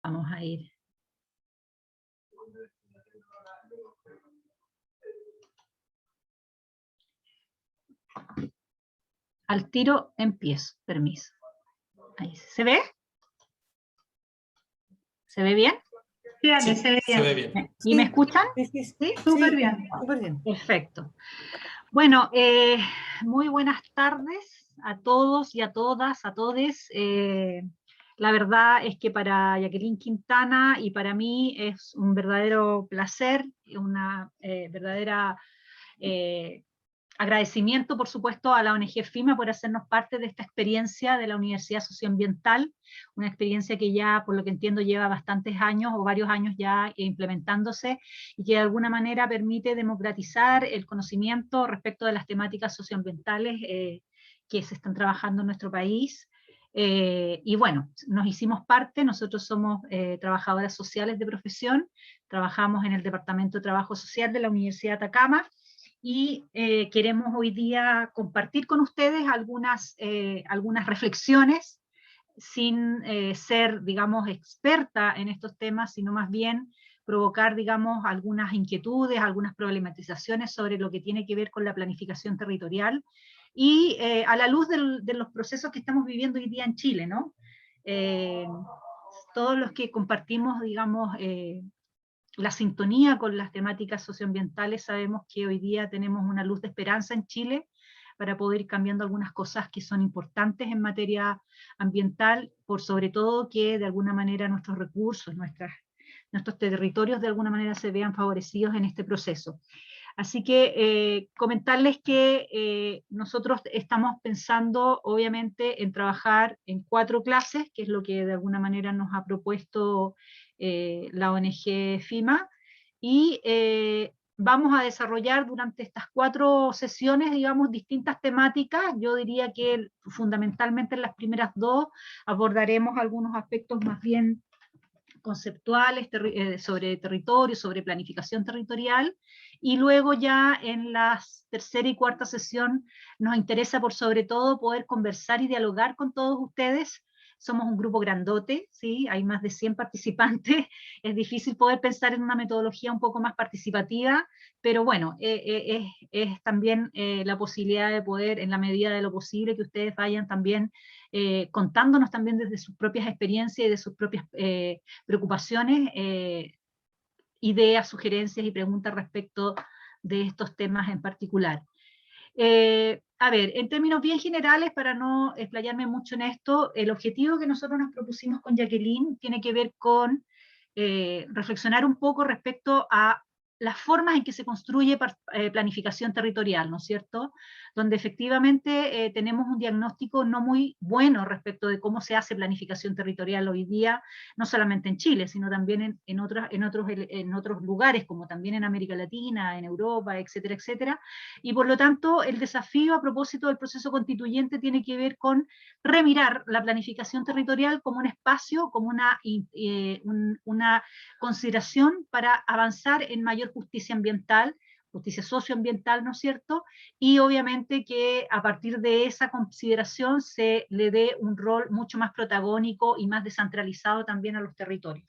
Vamos a ir. Al tiro empiezo, permiso. Ahí, ¿se ve? ¿Se ve bien? Sí, Ale, se ve bien. Se ve bien. ¿Y me escuchan? Sí, súper bien, súper bien. Perfecto. Bueno, muy buenas tardes a todos y a todas, a todes. La verdad es que para Jacqueline Quintana y para mí es un verdadero placer, una verdadera agradecimiento, por supuesto, a la ONG FIMA por hacernos parte de esta experiencia de la Universidad Socioambiental, una experiencia que ya, por lo que entiendo, lleva bastantes años o varios años ya implementándose y que de alguna manera permite democratizar el conocimiento respecto de las temáticas socioambientales que se están trabajando en nuestro país. Y bueno, nos hicimos parte, nosotros somos trabajadoras sociales de profesión, trabajamos en el Departamento de Trabajo Social de la Universidad de Atacama, y queremos hoy día compartir con ustedes algunas reflexiones sin ser, digamos, experta en estos temas, sino más bien provocar, digamos, algunas inquietudes, algunas problematizaciones sobre lo que tiene que ver con la planificación territorial y a la luz de los procesos que estamos viviendo hoy día en Chile, ¿no? Todos los que compartimos, digamos, la sintonía con las temáticas socioambientales, sabemos que hoy día tenemos una luz de esperanza en Chile para poder ir cambiando algunas cosas que son importantes en materia ambiental, por sobre todo que de alguna manera nuestros recursos, nuestros territorios de alguna manera se vean favorecidos en este proceso. Así que comentarles que nosotros estamos pensando obviamente en trabajar en 4 clases, que es lo que de alguna manera nos ha propuesto la ONG FIMA, y vamos a desarrollar durante estas 4 sesiones, digamos, distintas temáticas. Yo diría que fundamentalmente en las primeras 2 abordaremos algunos aspectos más bien conceptuales sobre territorio, sobre planificación territorial, y luego ya en la tercera y cuarta sesión nos interesa por sobre todo poder conversar y dialogar con todos ustedes. Somos un grupo grandote, ¿sí? Hay más de 100 participantes, es difícil poder pensar en una metodología un poco más participativa, pero bueno, es también la posibilidad de poder, en la medida de lo posible, que ustedes vayan también contándonos también desde sus propias experiencias y de sus propias preocupaciones, ideas, sugerencias y preguntas respecto de estos temas en particular. A ver, en términos bien generales, para no explayarme mucho en esto, el objetivo que nosotros nos propusimos con Jacqueline tiene que ver con reflexionar un poco respecto a las formas en que se construye planificación territorial, ¿no es cierto? Donde efectivamente tenemos un diagnóstico no muy bueno respecto de cómo se hace planificación territorial hoy día, no solamente en Chile, sino también en otros lugares, como también en América Latina, en Europa, etcétera, etcétera. Y por lo tanto, el desafío a propósito del proceso constituyente tiene que ver con remirar la planificación territorial como un espacio, como una consideración para avanzar en mayor justicia ambiental, justicia socioambiental, ¿no es cierto? Y obviamente que a partir de esa consideración se le dé un rol mucho más protagónico y más descentralizado también a los territorios.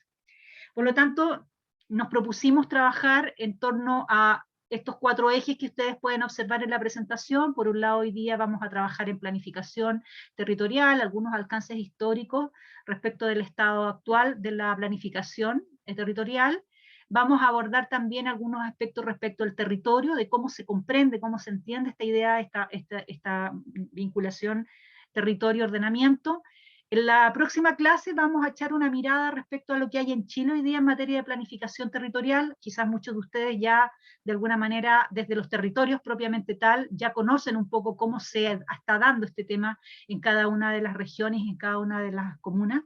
Por lo tanto, nos propusimos trabajar en torno a estos 4 ejes que ustedes pueden observar en la presentación. Por un lado, hoy día vamos a trabajar en planificación territorial, algunos alcances históricos respecto del estado actual de la planificación territorial. Vamos a abordar también algunos aspectos respecto al territorio, de cómo se comprende, cómo se entiende esta idea, esta vinculación territorio-ordenamiento. En la próxima clase vamos a echar una mirada respecto a lo que hay en Chile hoy día en materia de planificación territorial. Quizás muchos de ustedes ya, de alguna manera, desde los territorios propiamente tal, ya conocen un poco cómo se está dando este tema en cada una de las regiones, en cada una de las comunas.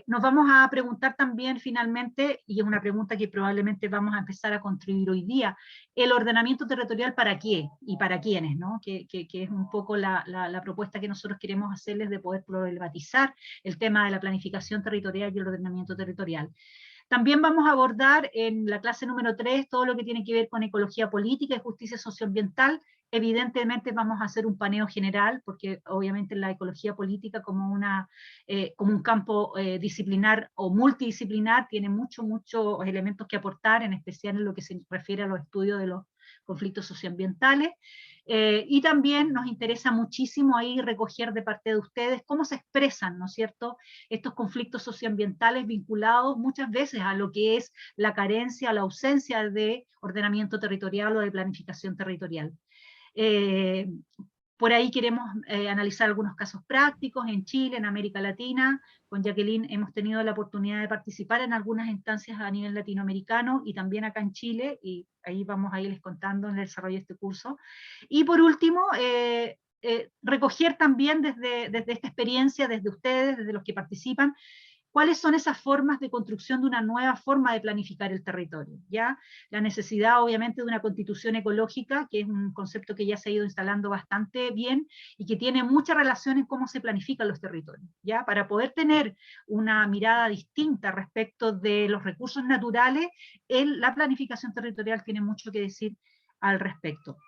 Nos vamos a preguntar también finalmente, y es una pregunta que probablemente vamos a empezar a construir hoy día, el ordenamiento territorial para qué y para quiénes, ¿no? Que es un poco la propuesta que nosotros queremos hacerles de poder problematizar el tema de la planificación territorial y el ordenamiento territorial. También vamos a abordar en la clase número 3 todo lo que tiene que ver con ecología política y justicia socioambiental. Evidentemente vamos a hacer un paneo general, porque obviamente la ecología política como un campo disciplinar o multidisciplinar tiene muchos elementos que aportar, en especial en lo que se refiere a los estudios de los conflictos socioambientales. Y también nos interesa muchísimo ahí recoger de parte de ustedes cómo se expresan, ¿no es cierto?, estos conflictos socioambientales vinculados muchas veces a lo que es la carencia, la ausencia de ordenamiento territorial o de planificación territorial. Eh, por ahí queremos analizar algunos casos prácticos en Chile, en América Latina. Con Jacqueline hemos tenido la oportunidad de participar en algunas instancias a nivel latinoamericano y también acá en Chile, y ahí vamos a irles contando en el desarrollo de este curso. Y por último, recoger también desde esta experiencia, desde ustedes, desde los que participan, cuáles son esas formas de construcción de una nueva forma de planificar el territorio, ¿ya? La necesidad, obviamente, de una constitución ecológica, que es un concepto que ya se ha ido instalando bastante bien y que tiene mucha relación en cómo se planifican los territorios, ¿ya? Para poder tener una mirada distinta respecto de los recursos naturales, la planificación territorial tiene mucho que decir al respecto.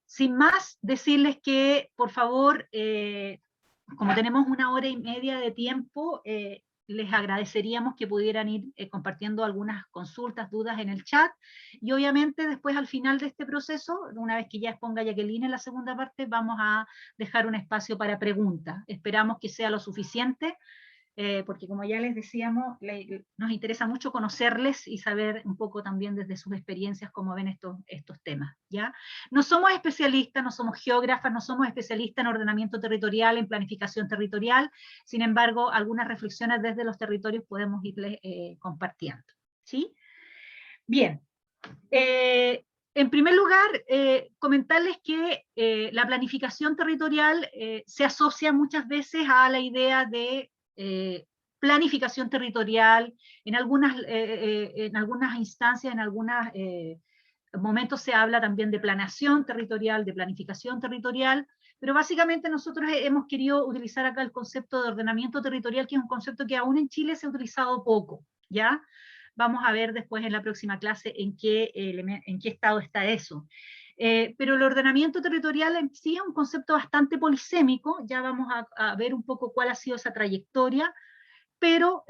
Sin más, decirles que, por favor, como tenemos 1 hora y media de tiempo, les agradeceríamos que pudieran ir compartiendo algunas consultas, dudas en el chat, y obviamente después al final de este proceso, una vez que ya exponga Jacqueline en la segunda parte, vamos a dejar un espacio para preguntas. Esperamos que sea lo suficiente, porque como ya les decíamos, nos interesa mucho conocerles y saber un poco también desde sus experiencias cómo ven estos temas, ¿ya? No somos especialistas, no somos geógrafas, no somos especialistas en ordenamiento territorial, en planificación territorial, sin embargo, algunas reflexiones desde los territorios podemos irles compartiendo, ¿sí? Bien. En primer lugar, comentarles que la planificación territorial se asocia muchas veces a la idea de planificación territorial, en algunas instancias, en algunos momentos se habla también de planeación territorial, de planificación territorial, pero básicamente nosotros hemos querido utilizar acá el concepto de ordenamiento territorial, que es un concepto que aún en Chile se ha utilizado poco, ¿ya? Vamos a ver después en la próxima clase en qué estado está eso. Pero el ordenamiento territorial en sí es un concepto bastante polisémico, ya vamos a ver un poco cuál ha sido esa trayectoria, pero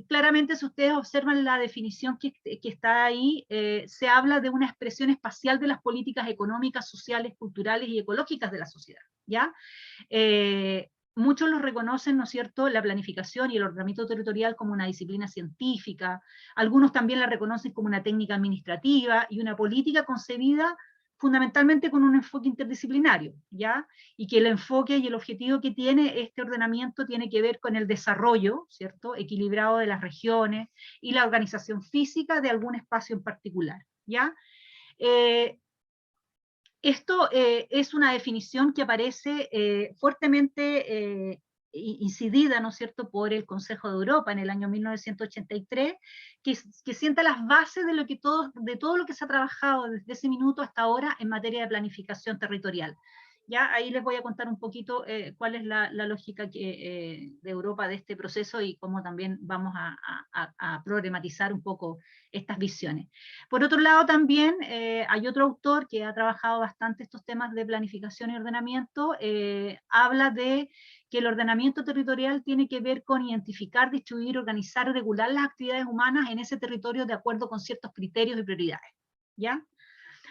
claramente si ustedes observan la definición que está ahí, se habla de una expresión espacial de las políticas económicas, sociales, culturales y ecológicas de la sociedad, ¿ya? Muchos los reconocen, ¿no es cierto?, la planificación y el ordenamiento territorial como una disciplina científica, algunos también la reconocen como una técnica administrativa y una política concebida fundamentalmente con un enfoque interdisciplinario, ¿ya? Y que el enfoque y el objetivo que tiene este ordenamiento tiene que ver con el desarrollo, ¿cierto?, equilibrado de las regiones y la organización física de algún espacio en particular, ¿ya? Esto es una definición que aparece fuertemente incidida, ¿no es cierto?, por el Consejo de Europa en el año 1983, que sienta las bases de todo lo que se ha trabajado desde ese minuto hasta ahora en materia de planificación territorial. Ya ahí les voy a contar un poquito cuál es la lógica de Europa de este proceso y cómo también vamos a problematizar un poco estas visiones. Por otro lado también hay otro autor que ha trabajado bastante estos temas de planificación y ordenamiento, habla de que el ordenamiento territorial tiene que ver con identificar, distribuir, organizar y regular las actividades humanas en ese territorio de acuerdo con ciertos criterios y prioridades, ¿ya?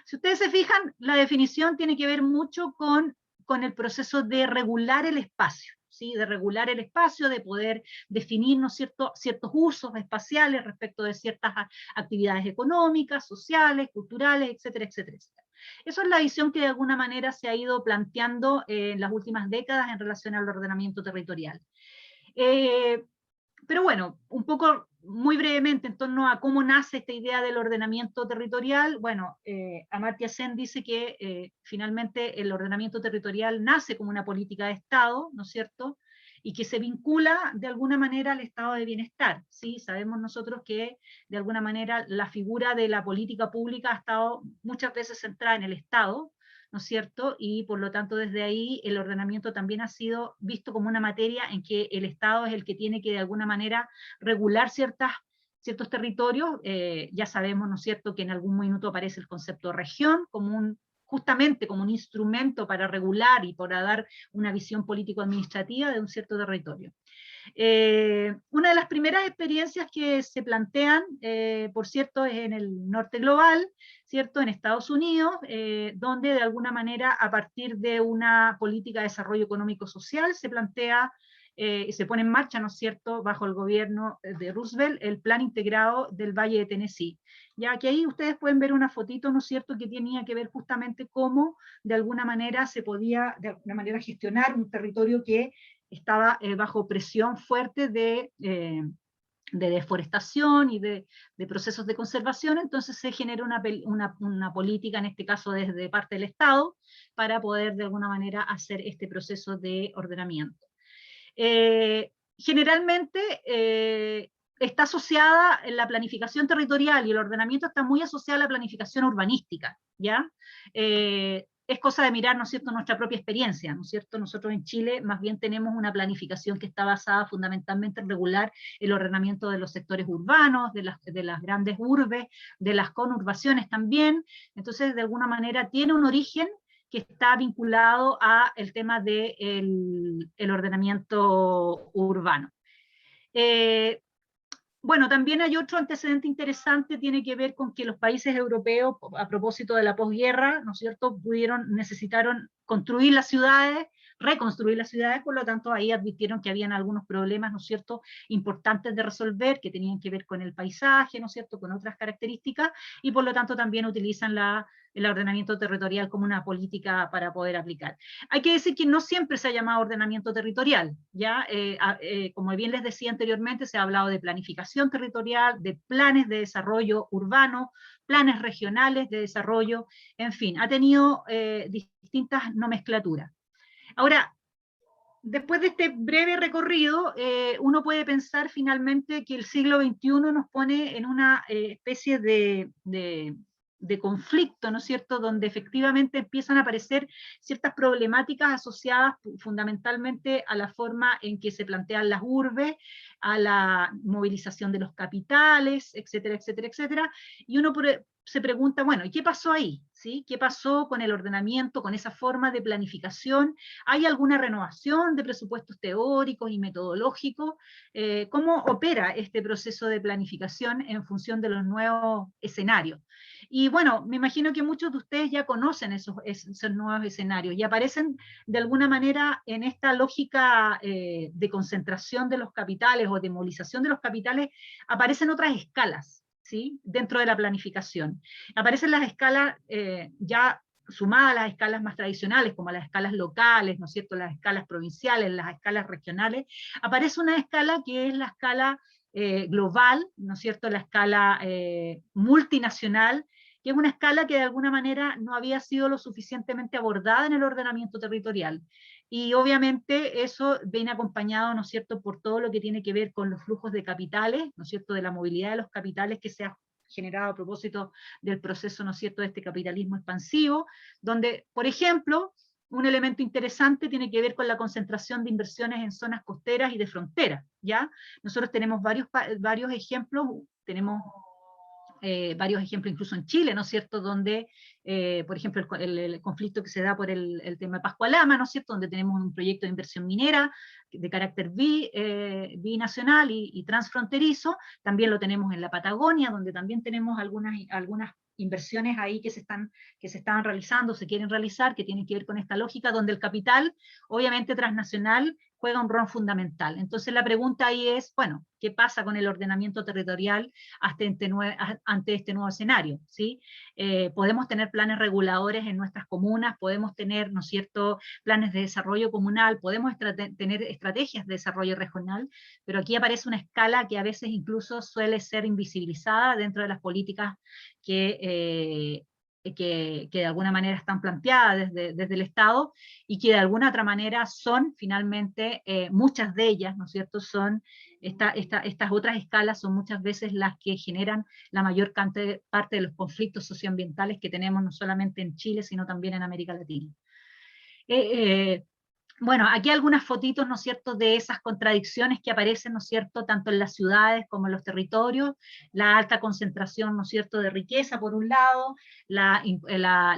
Si ustedes se fijan, la definición tiene que ver mucho con el proceso de regular el espacio, ¿sí? De regular el espacio, de poder definir, ¿no es cierto?, ciertos usos espaciales respecto de ciertas actividades económicas, sociales, culturales, etcétera, etcétera, etcétera. Eso es la visión que de alguna manera se ha ido planteando en las últimas décadas en relación al ordenamiento territorial. Pero bueno, un poco muy brevemente en torno a cómo nace esta idea del ordenamiento territorial. Bueno, Amartya Sen dice que finalmente el ordenamiento territorial nace como una política de Estado, ¿no es cierto?, y que se vincula de alguna manera al estado de bienestar, ¿sí? Sabemos nosotros que de alguna manera la figura de la política pública ha estado muchas veces centrada en el Estado, ¿no es cierto? Y por lo tanto desde ahí el ordenamiento también ha sido visto como una materia en que el Estado es el que tiene que de alguna manera regular ciertas ciertos territorios. Ya sabemos, ¿no es cierto?, que en algún minuto aparece el concepto de región como justamente como un instrumento para regular y para dar una visión político-administrativa de un cierto territorio. Una de las primeras experiencias que se plantean, por cierto, es en el norte global, ¿cierto?, en Estados Unidos, donde de alguna manera, a partir de una política de desarrollo económico-social, se plantea y se pone en marcha, ¿no es cierto?, bajo el gobierno de Roosevelt, el Plan Integrado del Valle de Tennessee. Ya que ahí ustedes pueden ver una fotito, ¿no es cierto?, que tenía que ver justamente cómo de alguna manera se podía de alguna manera gestionar un territorio que estaba bajo presión fuerte de deforestación y de procesos de conservación. Entonces se genera una política, en este caso desde parte del Estado, para poder de alguna manera hacer este proceso de ordenamiento. Generalmente está asociada en la planificación territorial, y el ordenamiento está muy asociado a la planificación urbanística, ¿ya? Es cosa de mirar, ¿no es cierto?, nuestra propia experiencia, ¿no es cierto? Nosotros en Chile más bien tenemos una planificación que está basada fundamentalmente en regular el ordenamiento de los sectores urbanos, de las grandes urbes, de las conurbaciones también. Entonces, de alguna manera tiene un origen que está vinculado a el tema del ordenamiento urbano. Bueno, también hay otro antecedente interesante, tiene que ver con que los países europeos, a propósito de la posguerra, ¿no es cierto?, necesitaron construir las ciudades, reconstruir las ciudades, por lo tanto ahí advirtieron que habían algunos problemas, ¿no es cierto?, importantes de resolver, que tenían que ver con el paisaje, ¿no es cierto?, con otras características, y por lo tanto también utilizan el ordenamiento territorial como una política para poder aplicar. Hay que decir que no siempre se ha llamado ordenamiento territorial, ¿ya? Como bien les decía anteriormente, se ha hablado de planificación territorial, de planes de desarrollo urbano, planes regionales de desarrollo, en fin, ha tenido distintas nomenclaturas. Ahora, después de este breve recorrido, uno puede pensar finalmente que el siglo XXI nos pone en una especie de conflicto, ¿no es cierto?, donde efectivamente empiezan a aparecer ciertas problemáticas asociadas fundamentalmente a la forma en que se plantean las urbes, a la movilización de los capitales, etcétera, etcétera, etcétera, y uno se pregunta, bueno, ¿y qué pasó ahí? ¿Sí? ¿Qué pasó con el ordenamiento, con esa forma de planificación? ¿Hay alguna renovación de presupuestos teóricos y metodológicos? ¿Cómo opera este proceso de planificación en función de los nuevos escenarios? Y bueno, me imagino que muchos de ustedes ya conocen esos nuevos escenarios y aparecen de alguna manera en esta lógica de concentración de los capitales o de movilización de los capitales, aparecen otras escalas, ¿sí?, dentro de la planificación. Aparecen las escalas ya sumadas a las escalas más tradicionales, como las escalas locales, ¿no es cierto?, las escalas provinciales, las escalas regionales. Aparece una escala que es la escala global, ¿no es cierto?, la escala multinacional, que es una escala que de alguna manera no había sido lo suficientemente abordada en el ordenamiento territorial. Y obviamente eso viene acompañado, ¿no es cierto?, por todo lo que tiene que ver con los flujos de capitales, ¿no es cierto?, de la movilidad de los capitales que se ha generado a propósito del proceso, ¿no es cierto?, de este capitalismo expansivo, donde, por ejemplo, un elemento interesante tiene que ver con la concentración de inversiones en zonas costeras y de frontera, ¿ya? Nosotros tenemos varios ejemplos, tenemos varios ejemplos incluso en Chile, ¿no es cierto?, donde, por ejemplo, el conflicto que se da por el tema de Pascualama, ¿no es cierto?, donde tenemos un proyecto de inversión minera de carácter binacional y transfronterizo. También lo tenemos en la Patagonia, donde también tenemos algunas inversiones ahí que se están realizando, se quieren realizar, que tienen que ver con esta lógica, donde el capital, obviamente transnacional, juega un rol fundamental. Entonces la pregunta ahí es, bueno, ¿qué pasa con el ordenamiento territorial ante este nuevo escenario? ¿Sí? Podemos tener planes reguladores en nuestras comunas, podemos tener, ¿no es cierto?, planes de desarrollo comunal, podemos tener estrategias de desarrollo regional, pero aquí aparece una escala que a veces incluso suele ser invisibilizada dentro de las políticas que de alguna manera están planteadas desde el Estado, y que de alguna otra manera son finalmente, muchas de ellas, ¿no es cierto?, son estas otras escalas son muchas veces las que generan la mayor parte de los conflictos socioambientales que tenemos no solamente en Chile, sino también en América Latina. Bueno, aquí algunas fotitos, ¿no es cierto?, de esas contradicciones que aparecen, ¿no es cierto?, tanto en las ciudades como en los territorios, la alta concentración, ¿no es cierto?, de riqueza, por un lado, la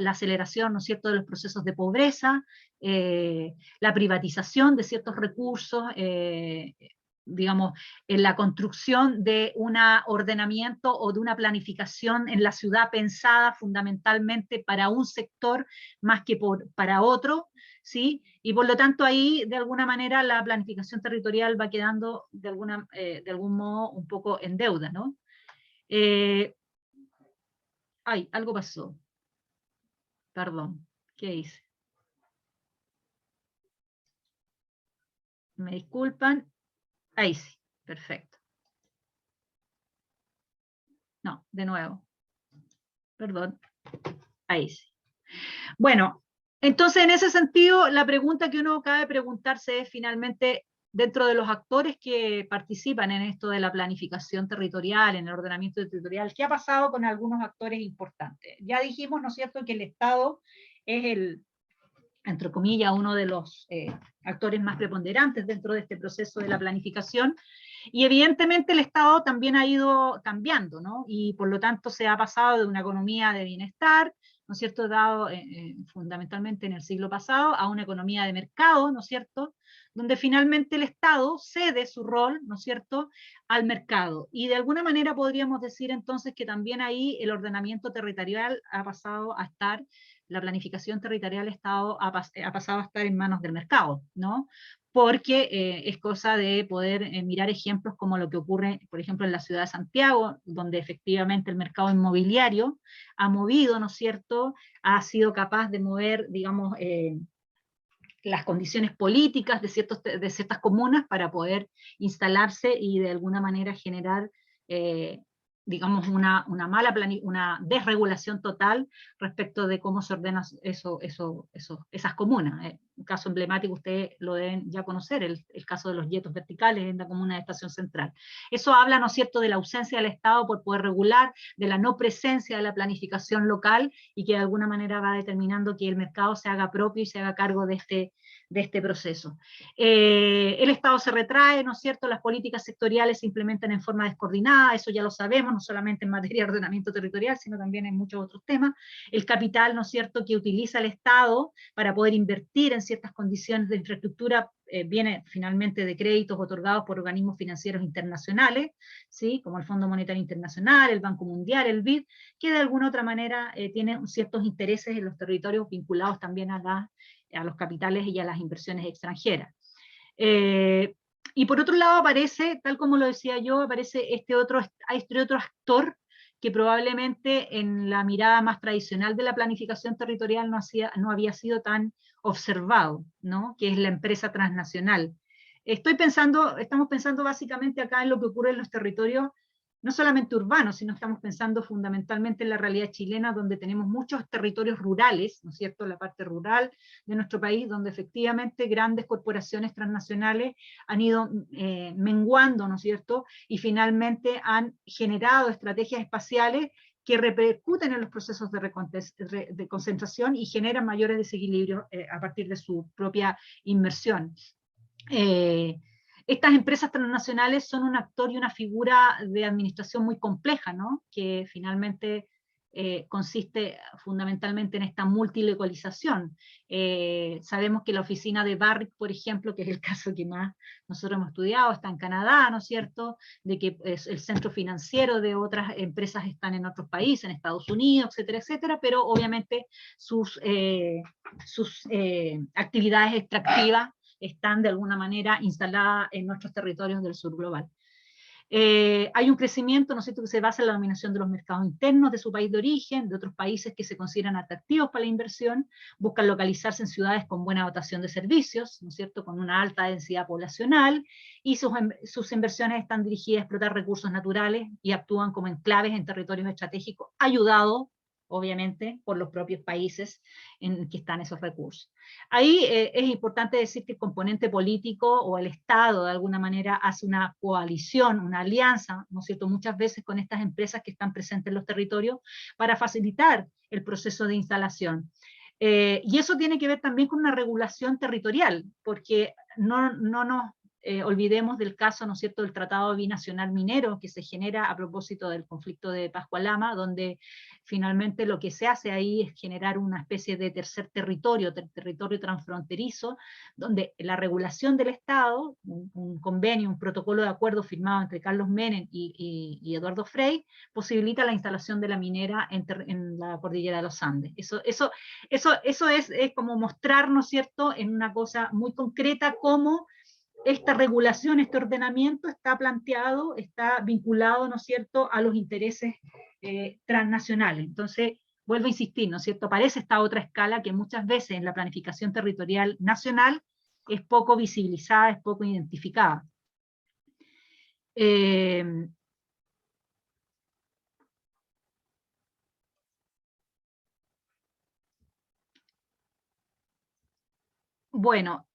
aceleración, ¿no es cierto?, de los procesos de pobreza, la privatización de ciertos recursos, digamos, en la construcción de un ordenamiento o de una planificación en la ciudad pensada fundamentalmente para un sector más que para otro, ¿sí? Y por lo tanto ahí, de alguna manera, la planificación territorial va quedando, de algún modo, un poco en deuda, ¿no? Ay, algo pasó. Perdón, ¿qué hice? Me disculpan. Ahí sí, perfecto. No, de nuevo. Perdón. Ahí sí. Bueno, entonces en ese sentido, la pregunta que uno cabe preguntarse es finalmente, dentro de los actores que participan en esto de la planificación territorial, en el ordenamiento territorial, ¿qué ha pasado con algunos actores importantes? Ya dijimos, ¿no es cierto?, que el Estado es entre comillas, uno de los actores más preponderantes dentro de este proceso de la planificación, y evidentemente el Estado también ha ido cambiando, ¿no? Y por lo tanto se ha pasado de una economía de bienestar, ¿no es cierto?, dado fundamentalmente en el siglo pasado, a una economía de mercado, ¿no es cierto?, donde finalmente el Estado cede su rol, ¿no es cierto?, al mercado. Y de alguna manera podríamos decir entonces que también ahí el ordenamiento territorial ha pasado a estar, la planificación territorial ha pasado a estar en manos del mercado, ¿no? Porque es cosa de poder mirar ejemplos como lo que ocurre, por ejemplo, en la ciudad de Santiago, donde efectivamente el mercado inmobiliario ha movido, ¿no es cierto?, ha sido capaz de mover, digamos, las condiciones políticas de ciertas comunas para poder instalarse y de alguna manera generar, digamos, una desregulación total respecto de cómo se ordenan esas comunas. Un caso emblemático, ustedes lo deben ya conocer, el caso de los yetos verticales en la comuna de Estación Central. Eso habla, ¿no es cierto?, de la ausencia del Estado por poder regular, de la no presencia de la planificación local, y que de alguna manera va determinando que el mercado se haga propio y se haga cargo de este proceso. El Estado se retrae, ¿no es cierto?, las políticas sectoriales se implementan en forma descoordinada, eso ya lo sabemos, no solamente en materia de ordenamiento territorial, sino también en muchos otros temas. El capital, ¿no es cierto?, que utiliza el Estado para poder invertir en ciertas condiciones de infraestructura, viene finalmente de créditos otorgados por organismos financieros internacionales, ¿sí?, como el Fondo Monetario Internacional, el Banco Mundial, el BID, que de alguna otra manera tienen ciertos intereses en los territorios vinculados también a los capitales y a las inversiones extranjeras. Y por otro lado aparece, tal como lo decía yo, aparece este otro actor que probablemente en la mirada más tradicional de la planificación territorial no había sido tan observado, ¿no?, que es la empresa transnacional. Estamos pensando básicamente acá en lo que ocurre en los territorios, no solamente urbanos, sino estamos pensando fundamentalmente en la realidad chilena, donde tenemos muchos territorios rurales, ¿no es cierto?, la parte rural de nuestro país, donde efectivamente grandes corporaciones transnacionales han ido menguando, ¿no es cierto?, y finalmente han generado estrategias espaciales que repercuten en los procesos de concentración y generan mayores desequilibrios a partir de su propia inmersión. Estas empresas transnacionales son un actor y una figura de administración muy compleja, ¿no?, que finalmente consiste fundamentalmente en esta multilocalización. Sabemos que la oficina de Barrick, por ejemplo, que es el caso que más nosotros hemos estudiado, está en Canadá, ¿no es cierto?, de que el centro financiero de otras empresas están en otros países, en Estados Unidos, etcétera, etcétera, pero obviamente sus actividades extractivas están de alguna manera instaladas en nuestros territorios del sur global. Hay un crecimiento, ¿no es cierto?, que se basa en la dominación de los mercados internos de su país de origen, de otros países que se consideran atractivos para la inversión, buscan localizarse en ciudades con buena dotación de servicios, ¿no es cierto?, con una alta densidad poblacional, y sus inversiones están dirigidas a explotar recursos naturales y actúan como enclaves en territorios estratégicos, ayudados obviamente por los propios países en que están esos recursos. Ahí es importante decir que el componente político o el Estado de alguna manera hace una coalición, una alianza, ¿no es cierto?, muchas veces con estas empresas que están presentes en los territorios para facilitar el proceso de instalación. Y eso tiene que ver también con una regulación territorial, porque no nos olvidemos del caso, ¿no es cierto?, del Tratado Binacional Minero que se genera a propósito del conflicto de Pascualama, donde finalmente lo que se hace ahí es generar una especie de tercer territorio, territorio transfronterizo, donde la regulación del Estado, un convenio, un protocolo de acuerdo firmado entre Carlos Menem y Eduardo Frei, posibilita la instalación de la minera en la cordillera de los Andes. Eso es como mostrar, ¿no es cierto?, en una cosa muy concreta cómo esta regulación, este ordenamiento está planteado, está vinculado, ¿no es cierto?, a los intereses transnacionales. Entonces, vuelvo a insistir, ¿no es cierto?, aparece esta otra escala que muchas veces en la planificación territorial nacional es poco visibilizada, es poco identificada. Bueno,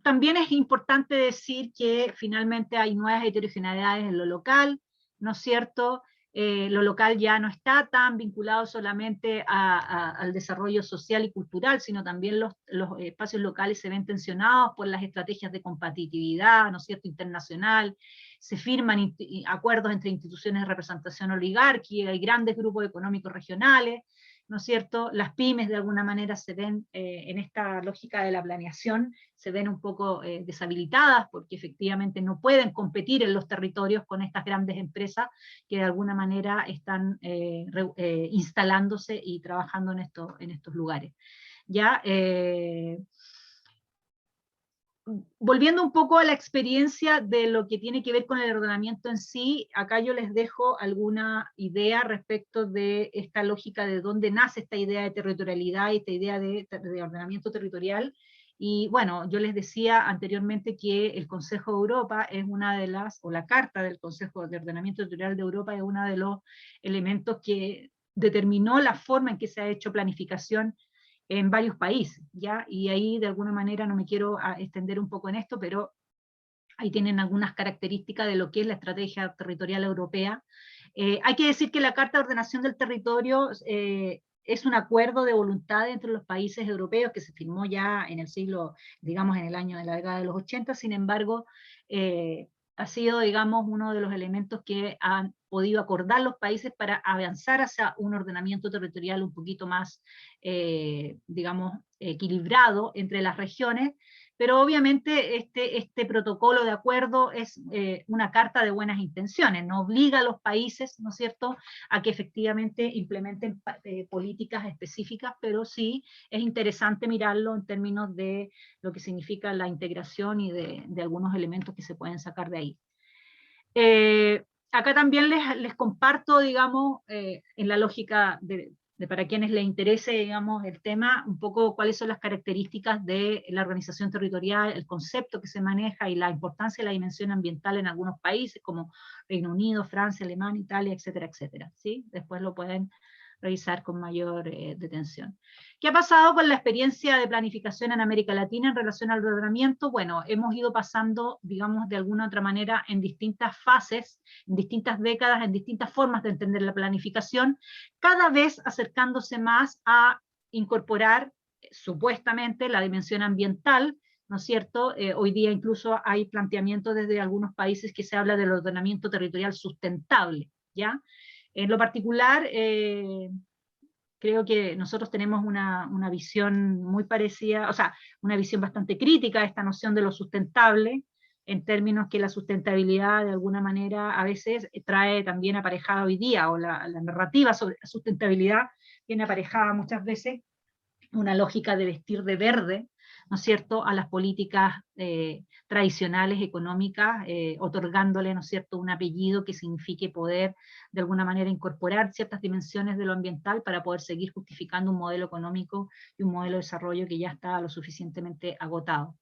también es importante decir que finalmente hay nuevas heterogeneidades en lo local, ¿no es cierto? Lo local ya no está tan vinculado solamente al desarrollo social y cultural, sino también los espacios locales se ven tensionados por las estrategias de competitividad, ¿no es cierto?, internacional, se firman acuerdos entre instituciones de representación oligárquica, hay grandes grupos económicos regionales, ¿no es cierto? Las pymes de alguna manera se ven en esta lógica de la planeación, se ven un poco deshabilitadas porque efectivamente no pueden competir en los territorios con estas grandes empresas que de alguna manera están instalándose y trabajando en estos lugares. ¿Ya? Volviendo un poco a la experiencia de lo que tiene que ver con el ordenamiento en sí, acá yo les dejo alguna idea respecto de esta lógica de dónde nace esta idea de territorialidad y esta idea de ordenamiento territorial. Y bueno, yo les decía anteriormente que el Consejo de Europa es una de las, o la Carta del Consejo de Ordenamiento Territorial de Europa es uno de los elementos que determinó la forma en que se ha hecho planificación en varios países, ¿ya? Y ahí de alguna manera no me quiero extender un poco en esto, pero ahí tienen algunas características de lo que es la estrategia territorial europea. Hay que decir que la Carta de Ordenación del Territorio es un acuerdo de voluntad entre los países europeos que se firmó ya en el siglo, digamos, en el año de la década de los 80, sin embargo, ha sido, digamos, uno de los elementos que han podido acordar los países para avanzar hacia un ordenamiento territorial un poquito más, digamos, equilibrado entre las regiones, pero obviamente este protocolo de acuerdo es una carta de buenas intenciones, no obliga a los países, ¿no es cierto?, a que efectivamente implementen políticas específicas, pero sí es interesante mirarlo en términos de lo que significa la integración y de algunos elementos que se pueden sacar de ahí. Acá también les comparto, digamos, en la lógica de para quienes les interese, digamos, el tema, un poco cuáles son las características de la organización territorial, el concepto que se maneja y la importancia de la dimensión ambiental en algunos países, como Reino Unido, Francia, Alemania, Italia, etcétera, etcétera, ¿sí? Después lo pueden revisar con mayor detención. ¿Qué ha pasado con la experiencia de planificación en América Latina en relación al ordenamiento? Bueno, hemos ido pasando, digamos, de alguna otra manera en distintas fases, en distintas décadas, en distintas formas de entender la planificación, cada vez acercándose más a incorporar supuestamente la dimensión ambiental, ¿no es cierto? Hoy día incluso hay planteamientos desde algunos países que se habla del ordenamiento territorial sustentable, ¿ya? En lo particular, creo que nosotros tenemos una visión muy parecida, o sea, una visión bastante crítica de esta noción de lo sustentable, en términos que la sustentabilidad de alguna manera a veces trae también aparejada hoy día, o la narrativa sobre la sustentabilidad tiene aparejada muchas veces una lógica de vestir de verde, ¿no es cierto?, a las políticas tradicionales económicas, otorgándole, ¿no es cierto?, un apellido que signifique poder de alguna manera incorporar ciertas dimensiones de lo ambiental para poder seguir justificando un modelo económico y un modelo de desarrollo que ya está lo suficientemente agotado.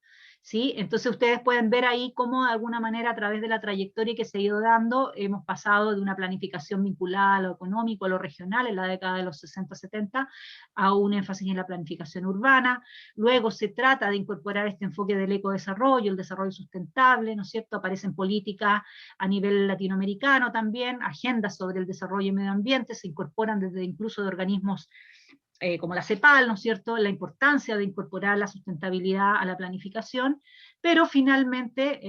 ¿Sí? Entonces ustedes pueden ver ahí cómo de alguna manera a través de la trayectoria que se ha ido dando hemos pasado de una planificación vinculada a lo económico, a lo regional en la década de los 60-70 a un énfasis en la planificación urbana. Luego se trata de incorporar este enfoque del ecodesarrollo, el desarrollo sustentable, ¿no es cierto? Aparecen políticas a nivel latinoamericano también, agendas sobre el desarrollo y medio ambiente, se incorporan desde incluso de organismos como la CEPAL, ¿no es cierto?, la importancia de incorporar la sustentabilidad a la planificación, pero finalmente,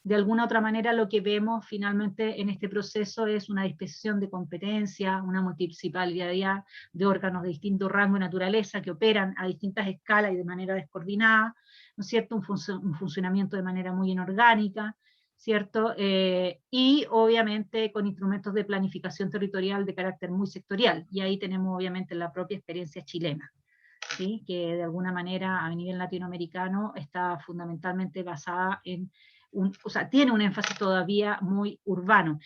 de alguna otra manera, lo que vemos finalmente en este proceso es una dispersión de competencias, una multidisciplinaridad de órganos de distinto rango y naturaleza que operan a distintas escalas y de manera descoordinada, ¿no es cierto?, un funcionamiento de manera muy inorgánica, ¿cierto? Y obviamente con instrumentos de planificación territorial de carácter muy sectorial, y ahí tenemos obviamente la propia experiencia chilena, ¿sí? Que de alguna manera a nivel latinoamericano está fundamentalmente basada en, o sea, tiene un énfasis todavía muy urbano.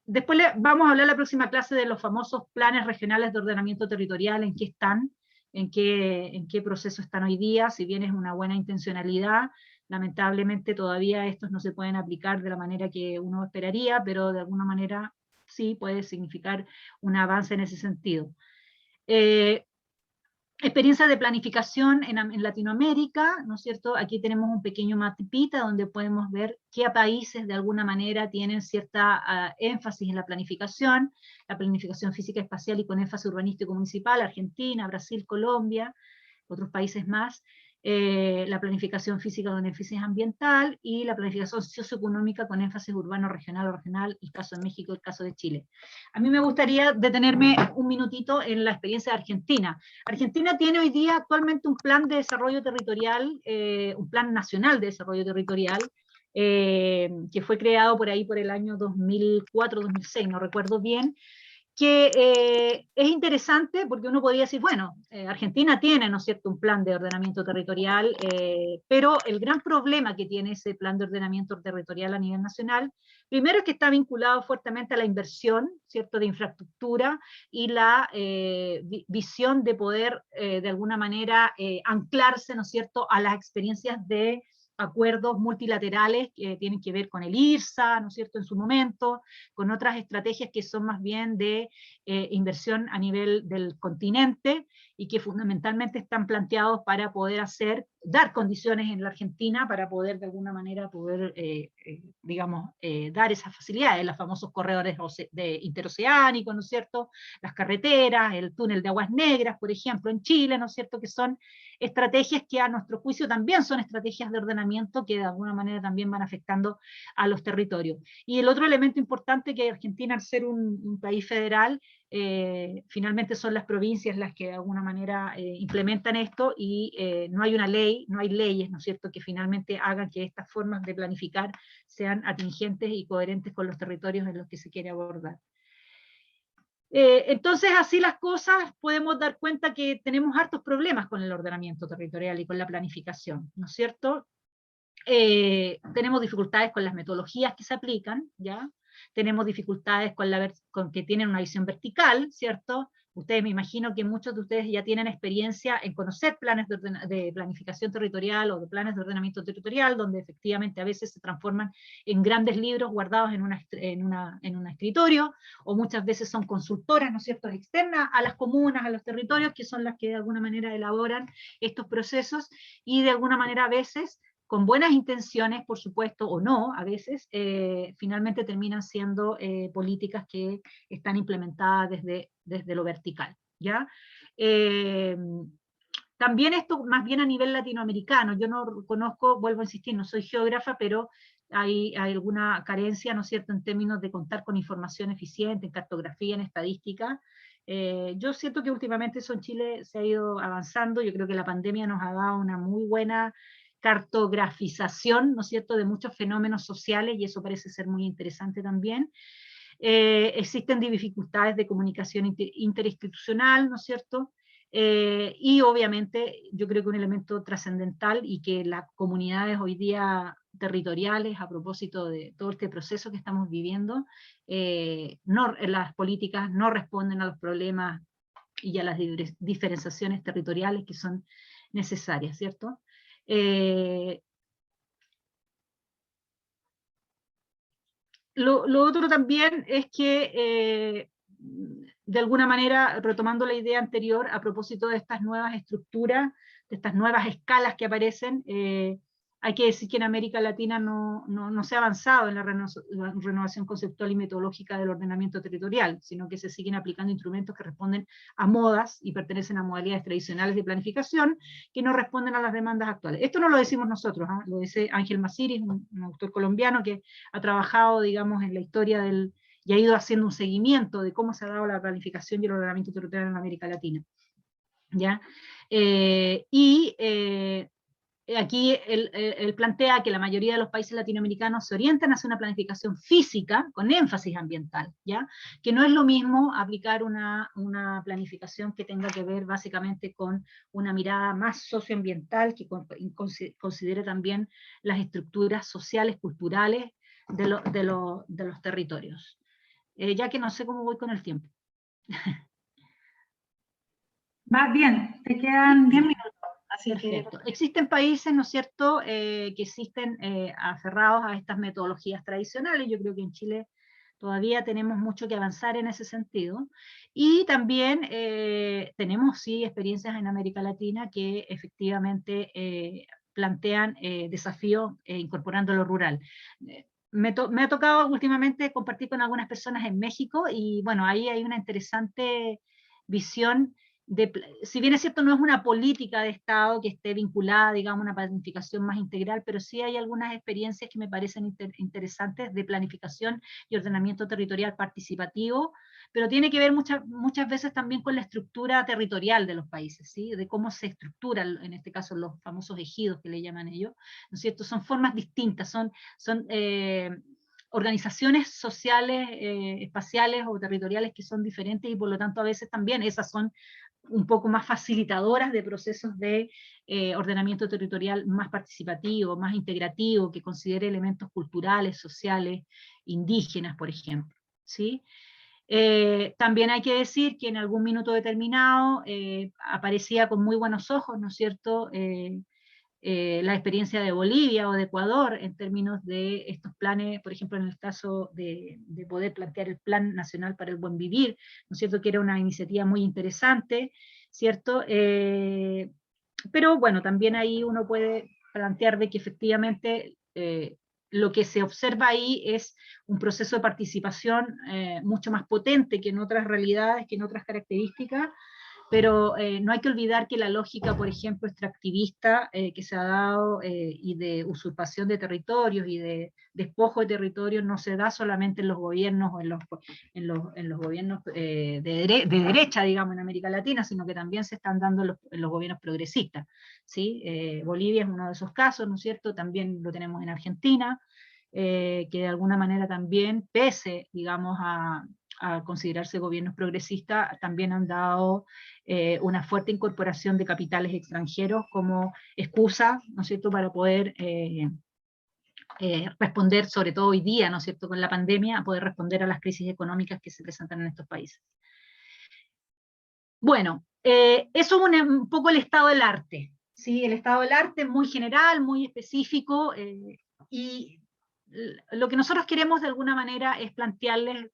Después vamos a hablar la próxima clase de los famosos planes regionales de ordenamiento territorial, en qué están, en qué proceso están hoy día, si bien es una buena intencionalidad, lamentablemente todavía estos no se pueden aplicar de la manera que uno esperaría, pero de alguna manera sí puede significar un avance en ese sentido. Experiencia de planificación en Latinoamérica, ¿no es cierto? Aquí tenemos un pequeño mapita donde podemos ver qué países de alguna manera tienen cierta énfasis en la planificación física espacial y con énfasis urbanístico municipal: Argentina, Brasil, Colombia, otros países más. La planificación física con énfasis ambiental y la planificación socioeconómica con énfasis urbano, regional o regional, el caso de México, el caso de Chile. A mí me gustaría detenerme un minutito en la experiencia de Argentina. Argentina tiene hoy día actualmente un plan de desarrollo territorial, un plan nacional de desarrollo territorial, que fue creado por ahí por el año 2004-2006, no recuerdo bien, que es interesante porque uno podría decir, bueno, Argentina tiene, ¿no es cierto?, un plan de ordenamiento territorial, pero el gran problema que tiene ese plan de ordenamiento territorial a nivel nacional, primero es que está vinculado fuertemente a la inversión, ¿cierto?, de infraestructura y la visión de poder, de alguna manera, anclarse, ¿no es cierto?, a las experiencias de acuerdos multilaterales que tienen que ver con el IRSA, ¿no es cierto?, en su momento, con otras estrategias que son más bien de inversión a nivel del continente y que fundamentalmente están planteados para poder dar condiciones en la Argentina para poder de alguna manera digamos, dar esas facilidades, los famosos corredores interoceánicos, ¿no es cierto?, las carreteras, el túnel de Aguas Negras, por ejemplo, en Chile, ¿no es cierto?, que son estrategias que a nuestro juicio también son estrategias de ordenamiento que de alguna manera también van afectando a los territorios. Y el otro elemento importante que Argentina, al ser un país federal, finalmente son las provincias las que de alguna manera implementan esto y no hay una ley, no hay leyes, ¿no es cierto?, que finalmente hagan que estas formas de planificar sean atingentes y coherentes con los territorios en los que se quiere abordar. Entonces, así las cosas, podemos dar cuenta que tenemos hartos problemas con el ordenamiento territorial y con la planificación, ¿no es cierto? Tenemos dificultades con las metodologías que se aplican, ¿ya? Tenemos dificultades con que tienen una visión vertical, ¿cierto? Ustedes, me imagino que muchos de ustedes ya tienen experiencia en conocer planes de planificación territorial o de planes de ordenamiento territorial, donde efectivamente a veces se transforman en grandes libros guardados en un escritorio, o muchas veces son consultoras, ¿no es cierto?, externas a las comunas, a los territorios, que son las que de alguna manera elaboran estos procesos, y de alguna manera a veces, con buenas intenciones, por supuesto, o no, a veces, finalmente terminan siendo políticas que están implementadas desde lo vertical, ¿ya? También esto más bien a nivel latinoamericano, yo no conozco, vuelvo a insistir, no soy geógrafa, pero hay alguna carencia, ¿no es cierto?, en términos de contar con información eficiente, en cartografía, en estadística. Yo siento que últimamente eso en Chile se ha ido avanzando, yo creo que la pandemia nos ha dado una muy buena cartografización, ¿no es cierto?, de muchos fenómenos sociales, y eso parece ser muy interesante también. Existen dificultades de comunicación interinstitucional, ¿no es cierto?, y obviamente yo creo que un elemento trascendental y que las comunidades hoy día territoriales, a propósito de todo este proceso que estamos viviendo, las políticas no responden a los problemas y a las diferenciaciones territoriales que son necesarias, ¿cierto? Lo otro también es que, de alguna manera, retomando la idea anterior, a propósito de estas nuevas estructuras, de estas nuevas escalas que aparecen, Hay que decir que en América Latina no se ha avanzado en la renovación conceptual y metodológica del ordenamiento territorial, sino que se siguen aplicando instrumentos que responden a modas y pertenecen a modalidades tradicionales de planificación que no responden a las demandas actuales. Esto no lo decimos nosotros, ¿eh? Lo dice Ángel Masiris, un autor colombiano que ha trabajado, digamos, en la historia y ha ido haciendo un seguimiento de cómo se ha dado la planificación y el ordenamiento territorial en América Latina. ¿Ya? Aquí él plantea que la mayoría de los países latinoamericanos se orientan hacia una planificación física con énfasis ambiental, ¿ya? Que no es lo mismo aplicar una planificación que tenga que ver básicamente con una mirada más socioambiental, que considere también las estructuras sociales, culturales de los territorios. Ya que no sé cómo voy con el tiempo. Vas bien, te quedan 10 minutos. Así Perfecto. Existen países, ¿no es cierto?, que existen aferrados a estas metodologías tradicionales. Yo creo que en Chile todavía tenemos mucho que avanzar en ese sentido. Y también tenemos, sí, experiencias en América Latina que efectivamente plantean desafíos incorporando lo rural. Me ha tocado últimamente compartir con algunas personas en México y bueno, ahí hay una interesante visión si bien es cierto, no es una política de Estado que esté vinculada, digamos, a una planificación más integral, pero sí hay algunas experiencias que me parecen interesantes de planificación y ordenamiento territorial participativo, pero tiene que ver muchas veces también con la estructura territorial de los países, ¿sí? De cómo se estructuran, en este caso, los famosos ejidos que le llaman ellos, ¿no es cierto? Son formas distintas, son organizaciones sociales, espaciales o territoriales que son diferentes y por lo tanto a veces también esas son un poco más facilitadoras de procesos de ordenamiento territorial más participativo, más integrativo, que considere elementos culturales, sociales, indígenas, por ejemplo, ¿sí? También hay que decir que en algún minuto determinado aparecía con muy buenos ojos, ¿no es cierto?, la experiencia de Bolivia o de Ecuador en términos de estos planes, por ejemplo, en el caso de poder plantear el Plan Nacional para el Buen Vivir, ¿no es cierto?, que era una iniciativa muy interesante, ¿cierto? Pero bueno, también ahí uno puede plantear de que efectivamente lo que se observa ahí es un proceso de participación mucho más potente que en otras realidades, que en otras características, pero no hay que olvidar que la lógica, por ejemplo, extractivista que se ha dado y de usurpación de territorios y de despojo de territorios no se da solamente en los gobiernos o en los gobiernos de derecha, digamos, en América Latina, sino que también se están dando en los gobiernos progresistas, ¿sí? Bolivia es uno de esos casos, ¿no es cierto? También lo tenemos en Argentina, que de alguna manera también, pese, digamos, a considerarse gobiernos progresistas, también han dado una fuerte incorporación de capitales extranjeros como excusa, ¿no es cierto?, para poder responder, sobre todo hoy día, ¿no es cierto?, con la pandemia, a poder responder a las crisis económicas que se presentan en estos países. Bueno, eso es un poco el estado del arte, ¿sí? El estado del arte es muy general, muy específico, y lo que nosotros queremos de alguna manera es plantearles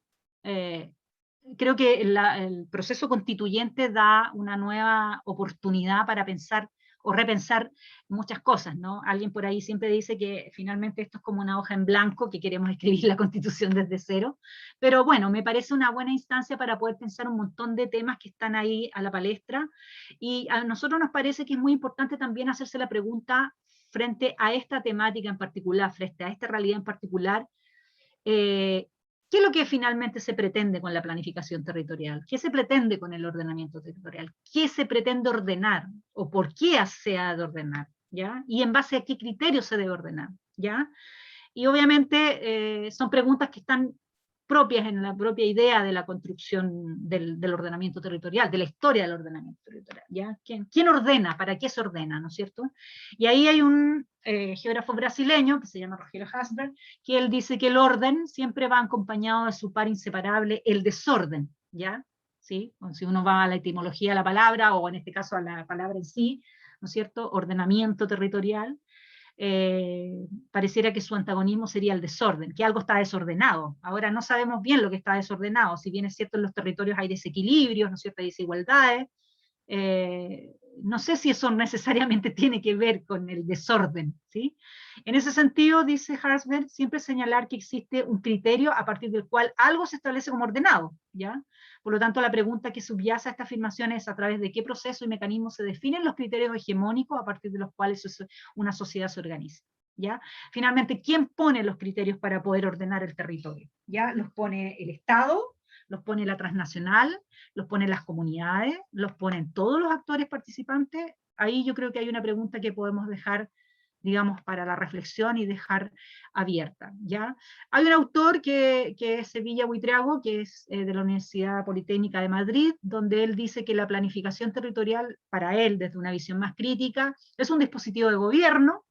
creo que el proceso constituyente da una nueva oportunidad para pensar o repensar muchas cosas, ¿no? Alguien por ahí siempre dice que finalmente esto es como una hoja en blanco, que queremos escribir la Constitución desde cero, pero bueno, me parece una buena instancia para poder pensar un montón de temas que están ahí a la palestra, y a nosotros nos parece que es muy importante también hacerse la pregunta frente a esta temática en particular, frente a esta realidad en particular, ¿qué es lo que finalmente se pretende con la planificación territorial? ¿Qué se pretende con el ordenamiento territorial? ¿Qué se pretende ordenar? ¿O por qué se ha de ordenar? ¿Ya? ¿Y en base a qué criterios se debe ordenar? ¿Ya? Y obviamente son preguntas que están propias en la propia idea de la construcción del ordenamiento territorial, de la historia del ordenamiento territorial, ¿ya? ¿Quién ordena? ¿Para qué se ordena? ¿No es cierto? Y ahí hay un geógrafo brasileño que se llama Rogelio Hasberg, que él dice que el orden siempre va acompañado de su par inseparable, el desorden, ¿ya? ¿Sí? O si uno va a la etimología de la palabra, o en este caso a la palabra en sí, ¿no es cierto? Ordenamiento territorial, pareciera que su antagonismo sería el desorden, que algo está desordenado. Ahora no sabemos bien lo que está desordenado, si bien es cierto en los territorios hay desequilibrios, ¿no es cierto? Hay desigualdades, no sé si eso necesariamente tiene que ver con el desorden, ¿sí? En ese sentido, dice Harsberg, siempre señalar que existe un criterio a partir del cual algo se establece como ordenado, ¿ya? Por lo tanto, la pregunta que subyace a esta afirmación es a través de qué proceso y mecanismo se definen los criterios hegemónicos a partir de los cuales una sociedad se organiza, ¿ya? Finalmente, ¿quién pone los criterios para poder ordenar el territorio? ¿Ya? ¿Los pone el Estado? ¿Los pone la transnacional? ¿Los ponen las comunidades? ¿Los ponen todos los actores participantes? Ahí yo creo que hay una pregunta que podemos dejar, digamos, para la reflexión y dejar abierta, ¿ya? Hay un autor que es Sevilla Buitrago, que es de la Universidad Politécnica de Madrid, donde él dice que la planificación territorial, para él, desde una visión más crítica, es un dispositivo de gobierno,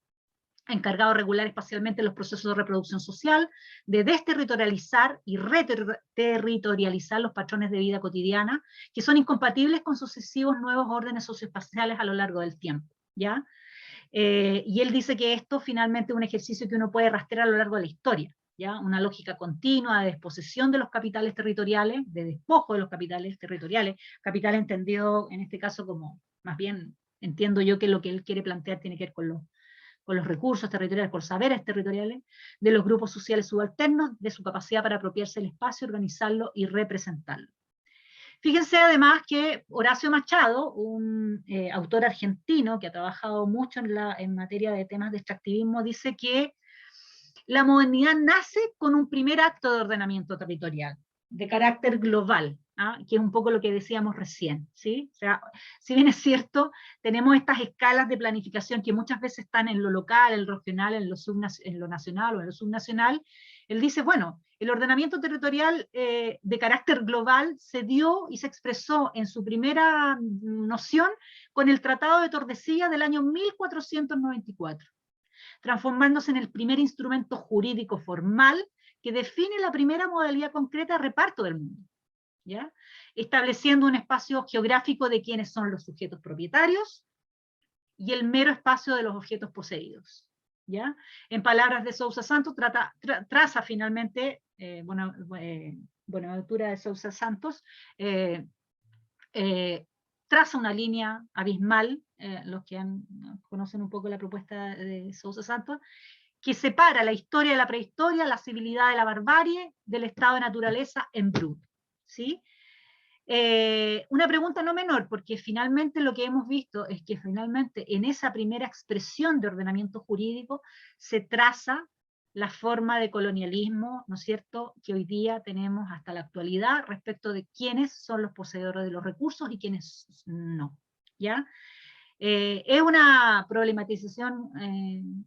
encargado de regular espacialmente los procesos de reproducción social, de desterritorializar y reterritorializar los patrones de vida cotidiana, que son incompatibles con sucesivos nuevos órdenes socioespaciales a lo largo del tiempo, ¿ya? Y él dice que esto finalmente es un ejercicio que uno puede rastrear a lo largo de la historia, ¿ya? Una lógica continua de desposesión de los capitales territoriales, de despojo de los capitales territoriales, capital entendido en este caso como, más bien, entiendo yo que lo que él quiere plantear tiene que ver con los recursos territoriales, con saberes territoriales, de los grupos sociales subalternos, de su capacidad para apropiarse del espacio, organizarlo y representarlo. Fíjense además que Horacio Machado, un autor argentino que ha trabajado mucho en materia de temas de extractivismo, dice que la modernidad nace con un primer acto de ordenamiento territorial, de carácter global, ¿ah? Que es un poco lo que decíamos recién, ¿sí? O sea, si bien es cierto, tenemos estas escalas de planificación que muchas veces están en lo local, en lo regional, en lo nacional o en lo subnacional. Él dice, bueno, el ordenamiento territorial de carácter global se dio y se expresó en su primera noción con el Tratado de Tordesillas del año 1494. Transformándose en el primer instrumento jurídico formal que define la primera modalidad concreta de reparto del mundo, ¿ya? Estableciendo un espacio geográfico de quiénes son los sujetos propietarios y el mero espacio de los objetos poseídos, ¿ya? En palabras de Sousa Santos, traza finalmente, Buenaventura de Sousa Santos, traza una línea abismal, los que conocen un poco la propuesta de Sousa Santos, que separa la historia de la prehistoria, la civilidad de la barbarie, del estado de naturaleza en bruto, ¿sí? Una pregunta no menor, porque finalmente lo que hemos visto es que finalmente en esa primera expresión de ordenamiento jurídico se traza la forma de colonialismo, ¿no es cierto?, que hoy día tenemos hasta la actualidad respecto de quiénes son los poseedores de los recursos y quiénes no, ¿ya? Es una problematización,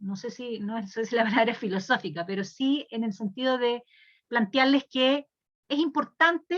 no sé si la palabra es filosófica, pero sí en el sentido de plantearles que es importante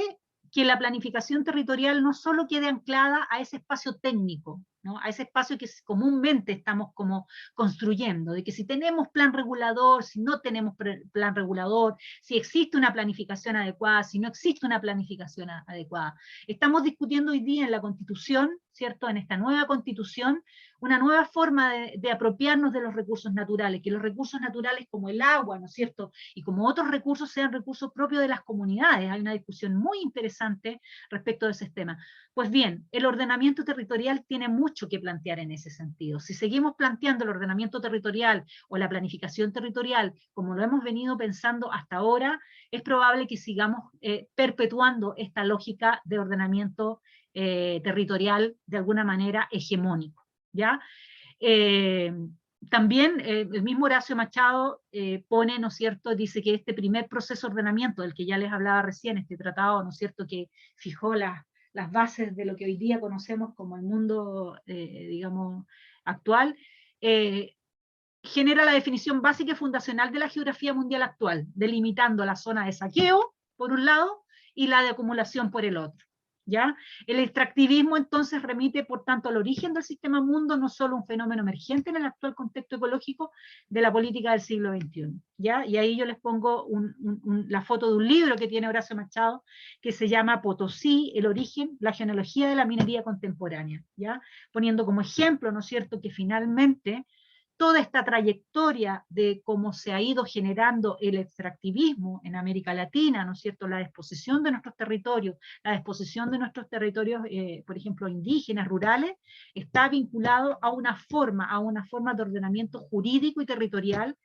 que la planificación territorial no solo quede anclada a ese espacio técnico, ¿no? A ese espacio que comúnmente estamos como construyendo, de que si tenemos plan regulador, si no tenemos plan regulador, si existe una planificación adecuada, si no existe una planificación adecuada. Estamos discutiendo hoy día en la Constitución, ¿cierto?, en esta nueva Constitución, una nueva forma de apropiarnos de los recursos naturales, que los recursos naturales como el agua, ¿no es cierto?, y como otros recursos sean recursos propios de las comunidades. Hay una discusión muy interesante respecto de ese tema. Pues bien, el ordenamiento territorial tiene mucho que plantear en ese sentido. Si seguimos planteando el ordenamiento territorial o la planificación territorial como lo hemos venido pensando hasta ahora, es probable que sigamos perpetuando esta lógica de ordenamiento territorial de alguna manera hegemónico, ¿ya? También el mismo Horacio Machado pone, ¿no es cierto?, dice que este primer proceso de ordenamiento, del que ya les hablaba recién, este tratado, ¿no es cierto?, que fijó las bases de lo que hoy día conocemos como el mundo, digamos, actual, genera la definición básica y fundacional de la geografía mundial actual, delimitando la zona de saqueo, por un lado, y la de acumulación por el otro, ¿ya? El extractivismo entonces remite, por tanto, al origen del sistema mundo, no solo un fenómeno emergente en el actual contexto ecológico de la política del siglo XXI, ¿ya? Y ahí yo les pongo la foto de un libro que tiene Horacio Machado, que se llama Potosí, el origen, la genealogía de la minería contemporánea, ¿ya? Poniendo como ejemplo, ¿no es cierto?, que finalmente toda esta trayectoria de cómo se ha ido generando el extractivismo en América Latina, ¿no es cierto?, la disposición de nuestros territorios, por ejemplo, indígenas, rurales, está vinculado a una forma de ordenamiento jurídico y territorial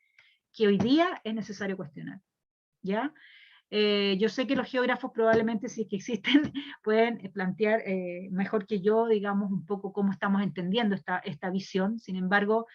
que hoy día es necesario cuestionar, ¿ya? Yo sé que los geógrafos probablemente, si es que existen, pueden plantear mejor que yo, digamos, un poco cómo estamos entendiendo esta visión. Sin embargo,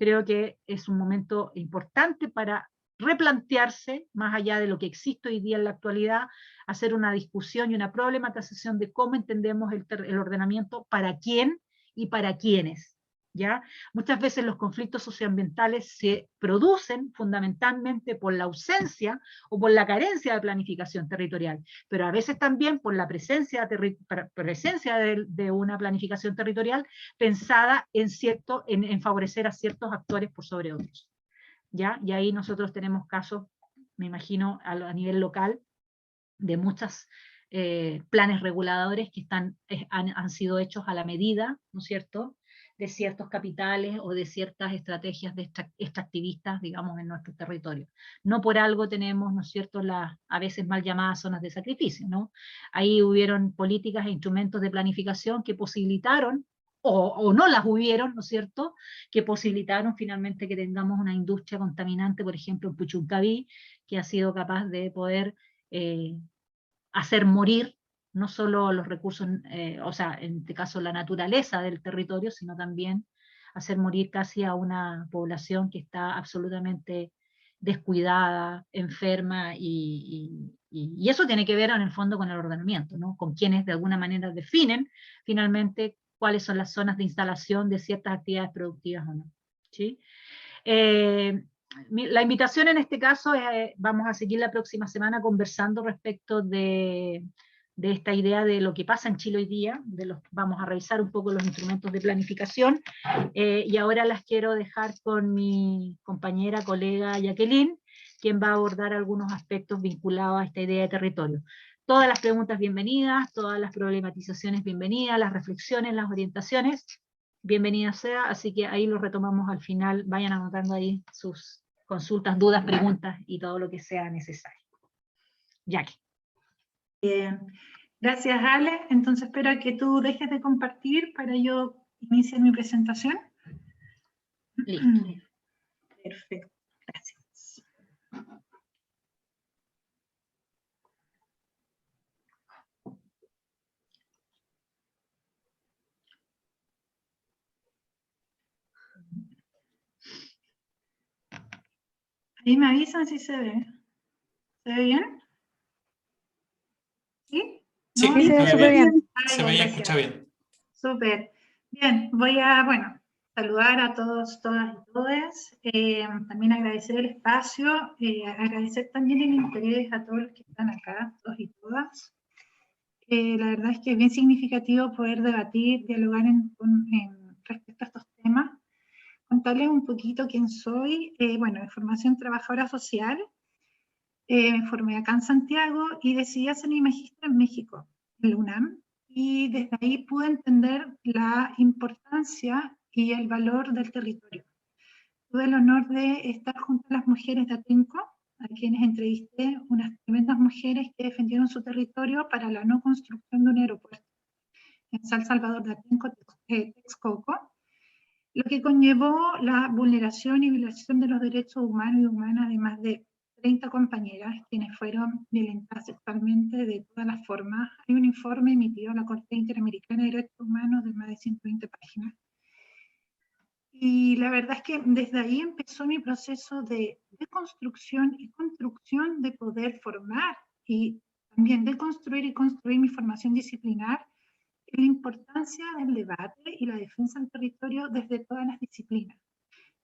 creo que es un momento importante para replantearse, más allá de lo que existe hoy día en la actualidad, hacer una discusión y una problematización de cómo entendemos el ordenamiento, para quién y para quiénes. ¿Ya? Muchas veces los conflictos socioambientales se producen fundamentalmente por la ausencia o por la carencia de planificación territorial, pero a veces también por la presencia de una planificación territorial pensada en favorecer a ciertos actores por sobre otros. ¿Ya? Y ahí nosotros tenemos casos, me imagino, a nivel local, de muchos planes reguladores que han sido hechos a la medida, ¿no es cierto?, de ciertos capitales o de ciertas estrategias extractivistas, digamos, en nuestro territorio. No por algo tenemos, ¿no es cierto?, las a veces mal llamadas zonas de sacrificio, ¿no? Ahí hubieron políticas e instrumentos de planificación que posibilitaron, o no las hubieron, ¿no es cierto?, que posibilitaron finalmente que tengamos una industria contaminante, por ejemplo, en Puchuncaví, que ha sido capaz de poder hacer morir no solo los recursos, o sea, en este caso la naturaleza del territorio, sino también hacer morir casi a una población que está absolutamente descuidada, enferma, y eso tiene que ver en el fondo con el ordenamiento, ¿no? Con quienes de alguna manera definen finalmente cuáles son las zonas de instalación de ciertas actividades productivas o no. ¿Sí? La invitación en este caso es, vamos a seguir la próxima semana conversando respecto de esta idea de lo que pasa en Chile hoy día, vamos a revisar un poco los instrumentos de planificación, y ahora las quiero dejar con mi compañera, colega Jacqueline, quien va a abordar algunos aspectos vinculados a esta idea de territorio. Todas las preguntas bienvenidas, todas las problematizaciones bienvenidas, las reflexiones, las orientaciones, bienvenida sea, así que ahí lo retomamos al final, vayan anotando ahí sus consultas, dudas, preguntas y todo lo que sea necesario. Jackie. Bien, gracias Ale, entonces espero que tú dejes de compartir para yo iniciar mi presentación. Listo. Perfecto, gracias. Ahí me avisan si se ve. ¿Se ve bien? ¿Sí? Sí, ¿No? se ve súper bien. Se ve y escucha bien. Súper. Bien, voy a, saludar a todos, todas y todes. También agradecer el espacio, agradecer también el interés a todos los que están acá, todos y todas. La verdad es que es bien significativo poder debatir, dialogar respecto a estos temas. Contarles un poquito quién soy. En formación trabajadora social. Me formé acá en Santiago y decidí hacer mi magíster en México, en la UNAM, y desde ahí pude entender la importancia y el valor del territorio. Tuve el honor de estar junto a las mujeres de Atenco, a quienes entrevisté, unas tremendas mujeres que defendieron su territorio para la no construcción de un aeropuerto en San Salvador de Atenco, Texcoco, lo que conllevó la vulneración y violación de los derechos humanos y humanas de más de 30 compañeras, quienes fueron violentadas sexualmente de todas las formas. Hay un informe emitido a la Corte Interamericana de Derechos Humanos de más de 120 páginas. Y la verdad es que desde ahí empezó mi proceso de construcción y construcción de poder formar, y también de construir y construir mi formación disciplinar, la importancia del debate y la defensa del territorio desde todas las disciplinas,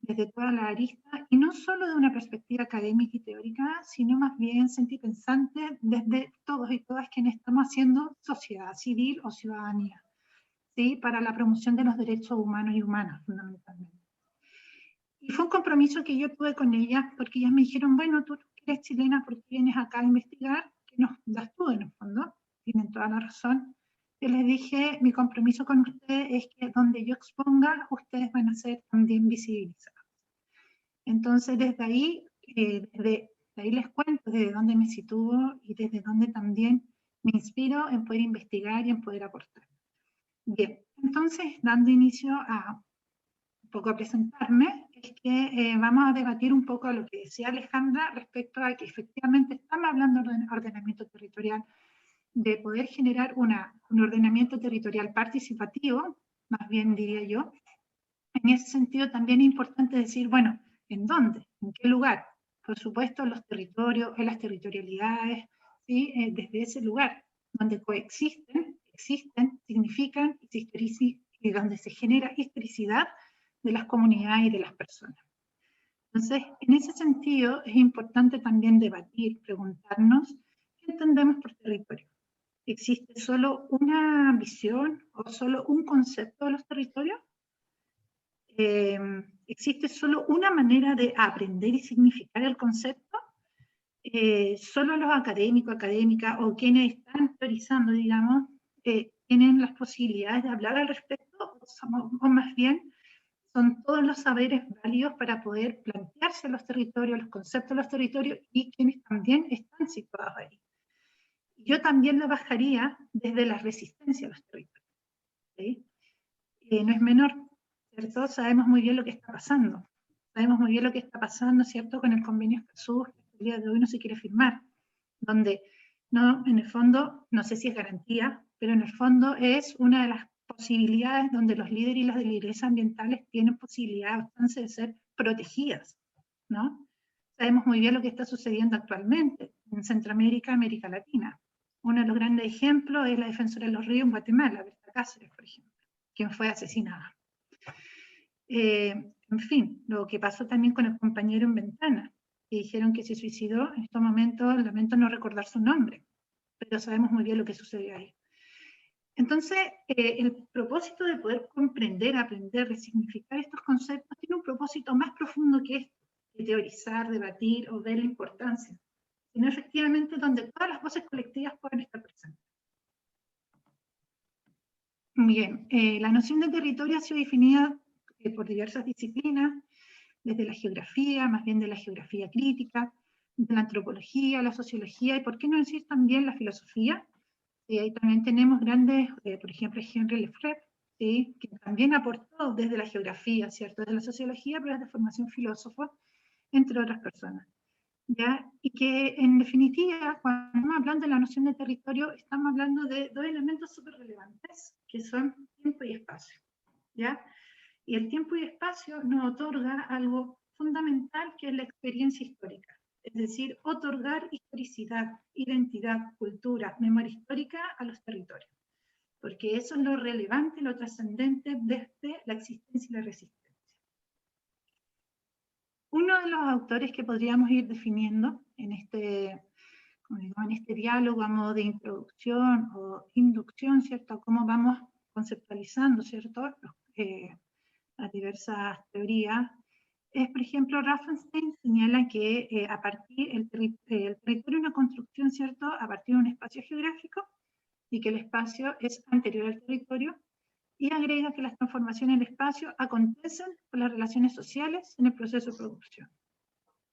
desde toda la arista, y no solo de una perspectiva académica y teórica, sino más bien sentipensante desde todos y todas quienes estamos haciendo sociedad civil o ciudadanía, ¿sí?, para la promoción de los derechos humanos y humanas, fundamentalmente. Y fue un compromiso que yo tuve con ellas, porque ellas me dijeron, bueno, tú eres chilena, ¿por qué vienes acá a investigar? ¿Qué nos das tú en el fondo? Tienen toda la razón. Yo les dije, mi compromiso con ustedes es que donde yo exponga, ustedes van a ser también visibilizados. Entonces, desde ahí les cuento desde dónde me sitúo y desde dónde también me inspiro en poder investigar y en poder aportar. Bien, entonces, dando inicio un poco a presentarme, es que vamos a debatir un poco lo que decía Alejandra respecto a que efectivamente estamos hablando de ordenamiento territorial, de poder generar un ordenamiento territorial participativo, más bien diría yo. En ese sentido también es importante decir, bueno, ¿en dónde? ¿En qué lugar? Por supuesto, en los territorios, en las territorialidades, ¿sí? Desde ese lugar, donde coexisten, existen, significan y donde se genera historicidad de las comunidades y de las personas. Entonces, en ese sentido, es importante también debatir, preguntarnos, ¿qué entendemos por territorio? ¿Existe solo una visión o solo un concepto de los territorios? ¿Existe solo una manera de aprender y significar el concepto? Solo los académicos, académicas o quienes están teorizando, digamos, tienen las posibilidades de hablar al respecto, o más bien son todos los saberes válidos para poder plantearse los territorios, los conceptos de los territorios y quienes también están situados ahí. Yo también lo bajaría desde la resistencia a los territorios, ¿sí? No es menor, ¿cierto? Sabemos muy bien lo que está pasando. Sabemos muy bien lo que está pasando, ¿cierto? Con el convenio Escazú, que el día de hoy no se quiere firmar, donde no, en el fondo, no sé si es garantía, pero en el fondo es una de las posibilidades donde los líderes y las lideresas ambientales tienen posibilidad bastante de ser protegidas, ¿no? Sabemos muy bien lo que está sucediendo actualmente en Centroamérica, América Latina. Uno de los grandes ejemplos es la defensora de los ríos en Guatemala, Berta Cáceres, por ejemplo, quien fue asesinada. En fin, lo que pasó también con el compañero en Ventana, que dijeron que se suicidó. En estos momentos lamento no recordar su nombre, pero sabemos muy bien lo que sucedió ahí. Entonces, el propósito de poder comprender, aprender, resignificar estos conceptos tiene un propósito más profundo que esto, de teorizar, debatir o ver la importancia, sino efectivamente donde todas las voces colectivas puedan estar presentes. Bien, la noción de territorio ha sido definida por diversas disciplinas, desde la geografía, más bien de la geografía crítica, de la antropología, la sociología y por qué no decir también la filosofía. Y ahí también tenemos grandes, por ejemplo, Henry Lefebvre, ¿sí? Que también aportó desde la geografía, ¿cierto? Desde la sociología, pero desde formación filósofo, entre otras personas. ¿Ya? Y que en definitiva, cuando estamos hablando de la noción de territorio, estamos hablando de dos elementos súper relevantes, que son tiempo y espacio. ¿Ya? Y el tiempo y espacio nos otorga algo fundamental, que es la experiencia histórica. Es decir, otorgar historicidad, identidad, cultura, memoria histórica a los territorios. Porque eso es lo relevante, lo trascendente desde la existencia y la resistencia. Uno de los autores que podríamos ir definiendo en este diálogo a modo de introducción o inducción, ¿cierto? Cómo vamos conceptualizando, ¿cierto? Las diversas teorías, es, por ejemplo, Rafenstein señala que el territorio es una construcción, ¿cierto?, a partir de un espacio geográfico y que el espacio es anterior al territorio, y agrega que las transformaciones del espacio acontecen por las relaciones sociales en el proceso de producción.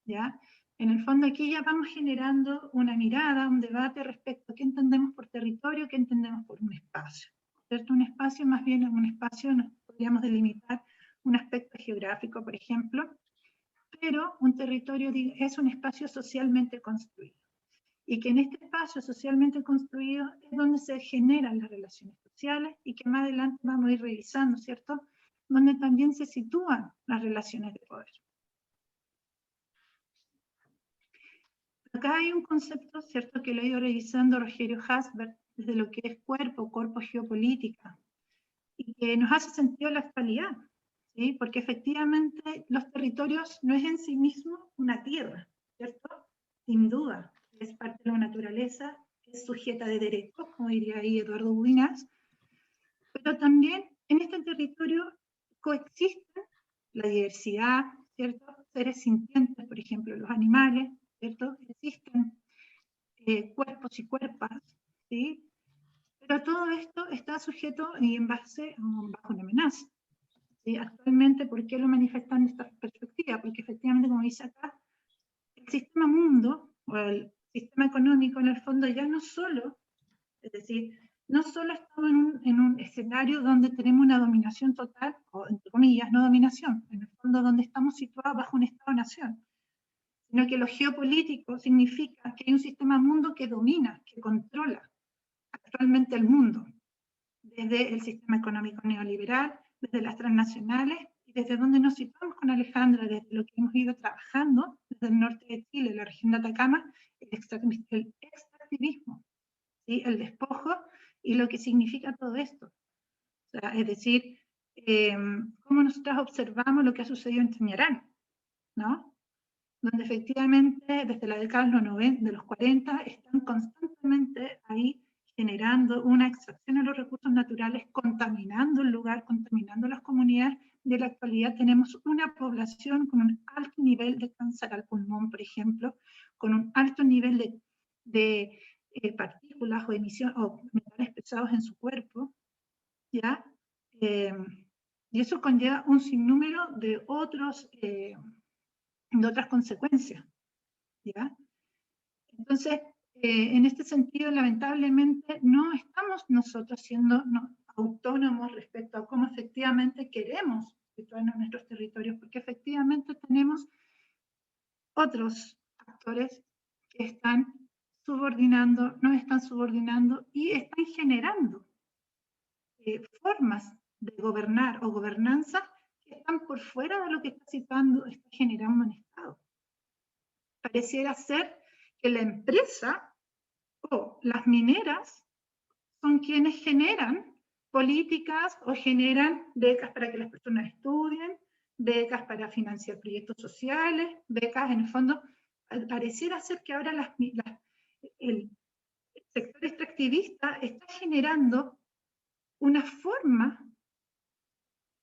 ¿Ya? En el fondo aquí ya vamos generando una mirada, un debate respecto a qué entendemos por territorio, qué entendemos por un espacio. ¿Cierto? Un espacio, más bien un espacio, nos podríamos delimitar un aspecto geográfico, por ejemplo, pero un territorio es un espacio socialmente construido. Y que en este espacio socialmente construido es donde se generan las relaciones sociales y que más adelante vamos a ir revisando, ¿cierto? Donde también se sitúan las relaciones de poder. Acá hay un concepto, ¿cierto?, que lo ha ido revisando Rogerio Hasberg desde lo que es cuerpo geopolítica, y que nos hace sentido la actualidad, ¿sí? Porque efectivamente los territorios no es en sí mismo una tierra, ¿cierto? Sin duda, es parte de la naturaleza, es sujeta de derechos, como diría ahí Eduardo Buinas, pero también en este territorio coexisten la diversidad, ¿cierto? Seres sintientes, por ejemplo, los animales, ¿cierto? Existen cuerpos y cuerpas, ¿sí? Pero todo esto está sujeto y bajo una amenaza, ¿sí? Actualmente, ¿por qué lo manifestan esta perspectiva? Porque efectivamente, como dice acá, el sistema mundo, o el sistema económico en el fondo ya no solo, es decir, no solo estamos en un escenario donde tenemos una dominación total, o entre comillas, no dominación, en el fondo donde estamos situados bajo un Estado-nación, sino que lo geopolítico significa que hay un sistema mundo que domina, que controla actualmente el mundo, desde el sistema económico neoliberal, desde las transnacionales, y desde donde nos situamos con Alejandra, desde lo que hemos ido trabajando, desde el norte de Chile, la región de Atacama, el extractivismo, ¿sí? El despojo y lo que significa todo esto. O sea, es decir, cómo nosotros observamos lo que ha sucedido en Chañarán, ¿no? Donde efectivamente desde la década de los 40 están constantemente ahí generando una extracción de los recursos naturales, contaminando el lugar, contaminando las comunidades. De la actualidad tenemos una población con un alto nivel de cáncer al pulmón, por ejemplo, con un alto nivel de partículas o emisión o metales pesados en su cuerpo, ¿ya? Y eso conlleva un sinnúmero de otras consecuencias, ¿ya? Entonces, en este sentido, lamentablemente, no estamos nosotros siendo autónomos respecto a cómo efectivamente queremos situarnos en nuestros territorios, porque efectivamente tenemos otros actores que están subordinando, nos están subordinando y están generando formas de gobernar o gobernanza que están por fuera de lo que está generando un Estado. Pareciera ser que la empresa o las mineras son quienes generan políticas o generan becas para que las personas estudien, becas para financiar proyectos sociales, becas en el fondo. Pareciera ser que ahora el sector extractivista está generando una forma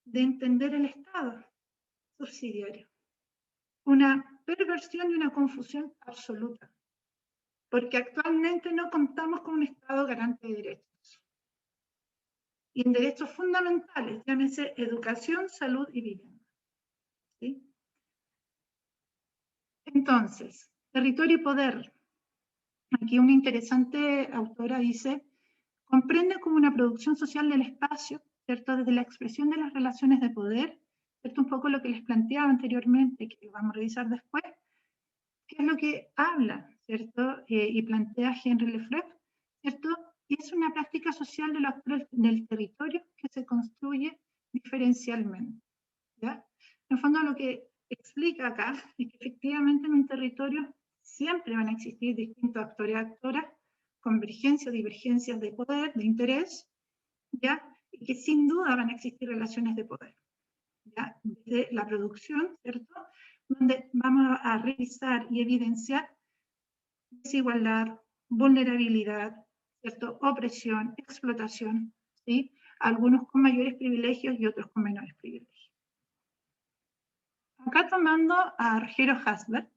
de entender el Estado subsidiario, una perversión y una confusión absoluta, porque actualmente no contamos con un Estado garante de derechos. Y en derechos fundamentales, llámese educación, salud y vivienda. ¿Sí? Entonces, territorio y poder. Aquí una interesante autora dice, comprende como una producción social del espacio, ¿cierto? Desde la expresión de las relaciones de poder, ¿cierto? Un poco lo que les planteaba anteriormente, que lo vamos a revisar después, que es lo que habla, ¿cierto? Y plantea Henry Lefebvre, ¿cierto? Y es una práctica social de los actores del territorio que se construye diferencialmente, ¿ya? En el fondo lo que explica acá es que efectivamente en un territorio siempre van a existir distintos actores y actoras, convergencias o divergencias de poder, de interés, ¿ya? Y que sin duda van a existir relaciones de poder, ¿ya? Desde la producción, ¿cierto? Donde vamos a revisar y evidenciar desigualdad, vulnerabilidad, ¿cierto? Opresión, explotación, ¿sí? Algunos con mayores privilegios y otros con menores privilegios. Acá tomando a Rogerio Hasler,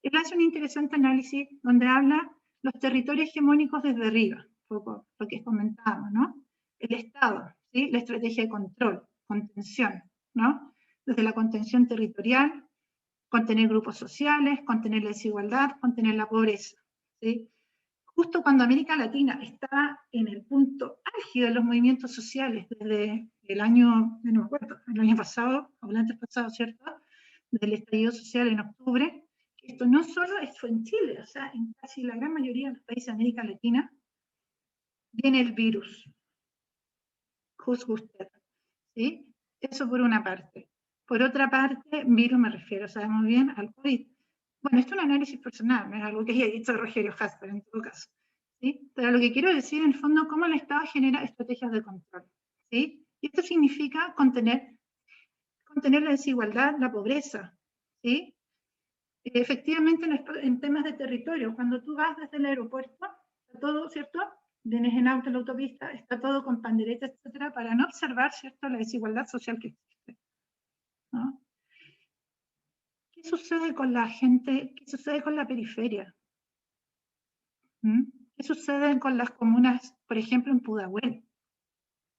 él hace un interesante análisis donde habla los territorios hegemónicos desde arriba, un poco lo que comentábamos, ¿no? El Estado, ¿sí? La estrategia de control, contención, ¿no? Desde la contención territorial, contener grupos sociales, contener la desigualdad, contener la pobreza, ¿sí? Justo cuando América Latina está en el punto álgido de los movimientos sociales desde el año, no me acuerdo, el año pasado, o el antes pasado, ¿cierto? Desde el estallido social en octubre, que esto no solo fue en Chile, o sea, en casi la gran mayoría de los países de América Latina, viene el virus, juzgue usted, ¿sí? Eso por una parte. Por otra parte, virus me refiero, sabemos bien, al COVID. Bueno, esto es un análisis personal, no es algo que haya dicho Rogerio Hasler en todo caso, ¿sí? Pero lo que quiero decir en el fondo, cómo el Estado genera estrategias de control, ¿sí? Y esto significa contener la desigualdad, la pobreza, ¿sí? Efectivamente, en temas de territorio, cuando tú vas desde el aeropuerto, está todo, ¿cierto? Vienes en auto en la autopista, está todo con panderetas, etcétera, para no observar, ¿cierto?, la desigualdad social que existe, ¿no? ¿Qué sucede con la gente? ¿Qué sucede con la periferia? ¿Qué sucede con las comunas, por ejemplo, en Pudahuel,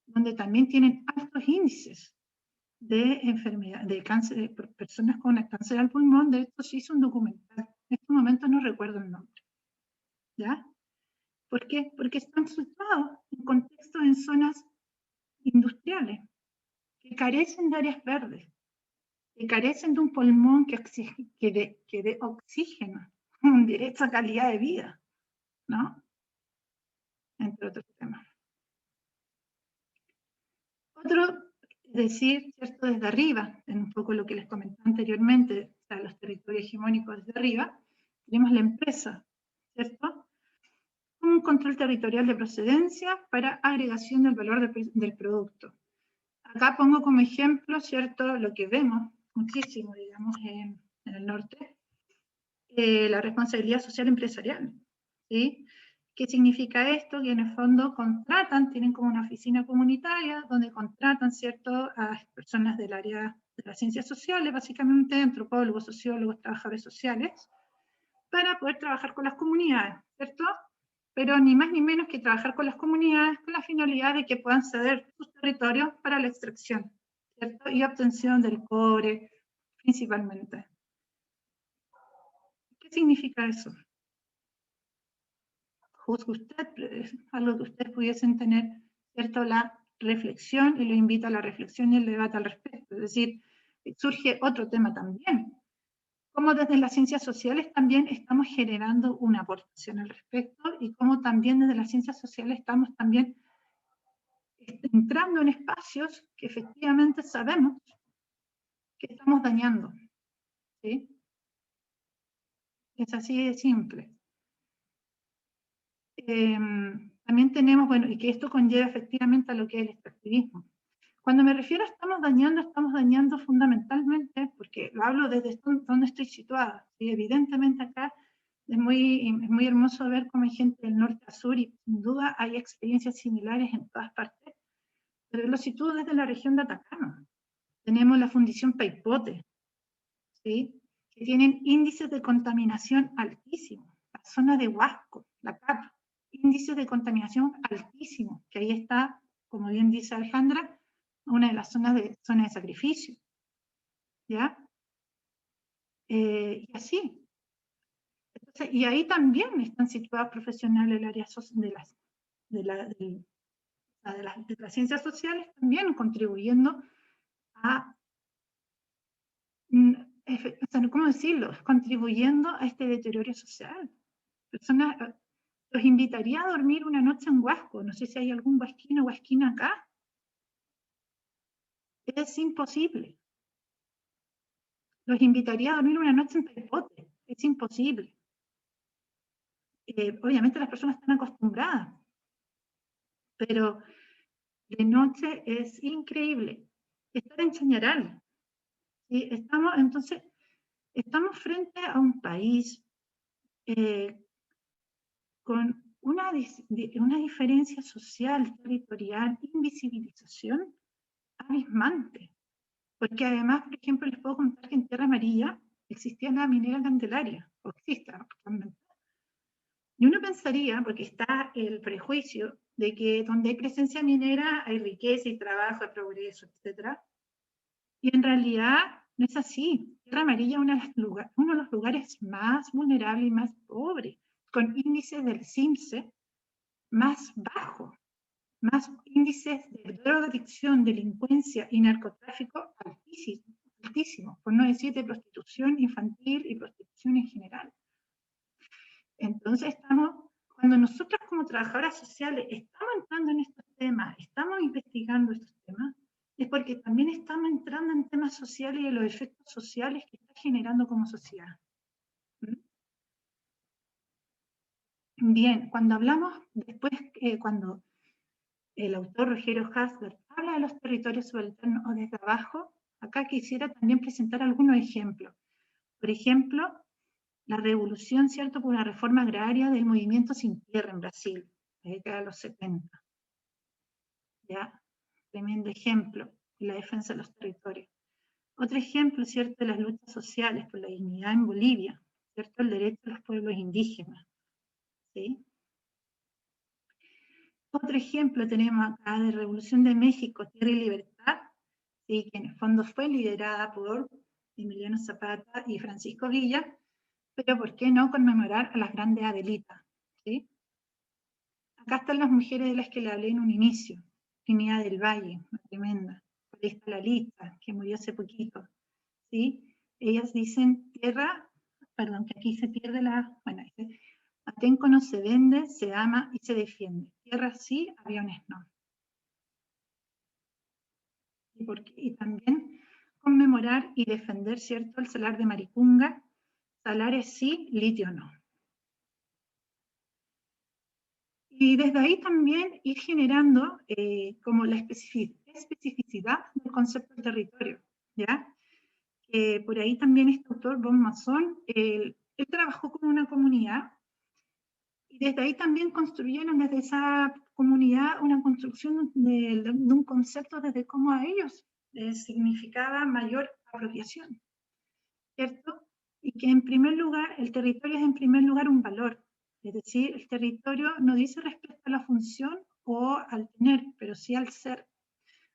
donde también tienen altos índices de enfermedad, de cáncer, de personas con cáncer al pulmón. De esto se hizo un documental. En este momento no recuerdo el nombre. ¿Ya? ¿Por qué? Porque están situados en contextos en zonas industriales que carecen de áreas verdes, que carecen de un pulmón que dé oxígeno, un derecho a calidad de vida, ¿no? Entre otros temas. Otro, es decir, ¿cierto? Desde arriba, en un poco lo que les comenté anteriormente, o sea, los territorios hegemónicos desde arriba, tenemos la empresa, ¿cierto? Un control territorial de procedencia para agregación del valor del producto. Acá pongo como ejemplo, ¿cierto? Lo que vemos muchísimo, digamos, en el norte, la responsabilidad social empresarial, ¿sí? ¿Qué significa esto? Que en el fondo contratan, tienen como una oficina comunitaria donde contratan, ¿cierto?, a personas del área de las ciencias sociales, básicamente antropólogos, sociólogos, trabajadores sociales, para poder trabajar con las comunidades, ¿cierto? Pero ni más ni menos que trabajar con las comunidades con la finalidad de que puedan ceder sus territorios para la extracción, ¿cierto? Y obtención del cobre, principalmente. ¿Qué significa eso? Juzgue usted, algo que ustedes pudiesen tener, ¿cierto?, la reflexión, y lo invito a la reflexión y el debate al respecto. Es decir, surge otro tema también. Cómo desde las ciencias sociales también estamos generando una aportación al respecto, y cómo también desde las ciencias sociales estamos también entrando en espacios que efectivamente sabemos que estamos dañando, ¿sí? Es así de simple. También tenemos, bueno, y que esto conlleva efectivamente a lo que es el extractivismo. Cuando me refiero a estamos dañando fundamentalmente, porque lo hablo desde donde estoy situada, ¿sí? Evidentemente acá es muy hermoso ver cómo hay gente del norte a sur, y sin duda hay experiencias similares en todas partes, pero lo sitúo desde la región de Atacama. Tenemos la Fundición Paipote, ¿sí?, que tienen índices de contaminación altísimos. La zona de Huasco, la CAP, índices de contaminación altísimos, que ahí está, como bien dice Alejandra, una de las zonas de sacrificio, ¿ya? Y así. Entonces, y ahí también están situados profesionales del área de las ciencias sociales, también contribuyendo a, ¿cómo decirlo?, contribuyendo a este deterioro social. Personas, los invitaría a dormir una noche en Huasco. No sé si hay algún huasquino o huasquina acá. Es imposible. Los invitaría a dormir una noche en Paipote. Es imposible. Obviamente las personas están acostumbradas, pero de noche es increíble. Estar en Chañaral. ¿Sí? Estamos frente a un país con una diferencia social, territorial, invisibilización abismante. Porque además, por ejemplo, les puedo contar que en Tierra Amarilla existía la minera Candelaria, o existe actualmente. Y uno pensaría, porque está el prejuicio de que donde hay presencia minera hay riqueza y trabajo, hay progreso, etc. Y en realidad no es así. Tierra Amarilla es uno de los lugares más vulnerables y más pobres, con índices del CIMSE más bajos, más índices de drogadicción, delincuencia y narcotráfico altísimos, por no decir de prostitución infantil y prostitución en general. Entonces cuando nosotros como trabajadoras sociales estamos entrando en estos temas, estamos investigando estos temas, es porque también estamos entrando en temas sociales y en los efectos sociales que está generando como sociedad. Bien, cuando hablamos después, cuando el autor Rogerio Hasler habla de los territorios subalternos o desde abajo, acá quisiera también presentar algunos ejemplos. Por ejemplo, la revolución, ¿cierto?, por una reforma agraria del movimiento Sin Tierra en Brasil, la década de los 70. ¿Ya? Tremendo ejemplo de la defensa de los territorios. Otro ejemplo, ¿cierto?, de las luchas sociales por la dignidad en Bolivia, ¿cierto?, el derecho de los pueblos indígenas. ¿Sí? Otro ejemplo tenemos acá de Revolución de México, Tierra y Libertad, ¿sí? Que en el fondo fue liderada por Emiliano Zapata y Francisco Villa, pero ¿por qué no conmemorar a las grandes Adelitas? ¿Sí? Acá están las mujeres de las que le hablé en un inicio. Trinidad del Valle, una tremenda. Por ahí está la lista, que murió hace poquito. ¿Sí? Ellas dicen tierra, perdón, que aquí se pierde la, bueno, dice, Atenco no se vende, se ama y se defiende. Tierra sí, aviones no. Y también conmemorar y defender, ¿cierto?, el salar de Maricunga, salares sí, litio no. Y desde ahí también ir generando como la especificidad del concepto de territorio, ¿ya? Por ahí también este autor, Von Mason, él trabajó con una comunidad y desde ahí también construyeron desde esa comunidad una construcción de un concepto desde cómo a ellos significaba mayor apropiación, ¿cierto? Y que en primer lugar, el territorio es en primer lugar un valor, es decir, el territorio no dice respecto a la función o al tener, pero sí al ser.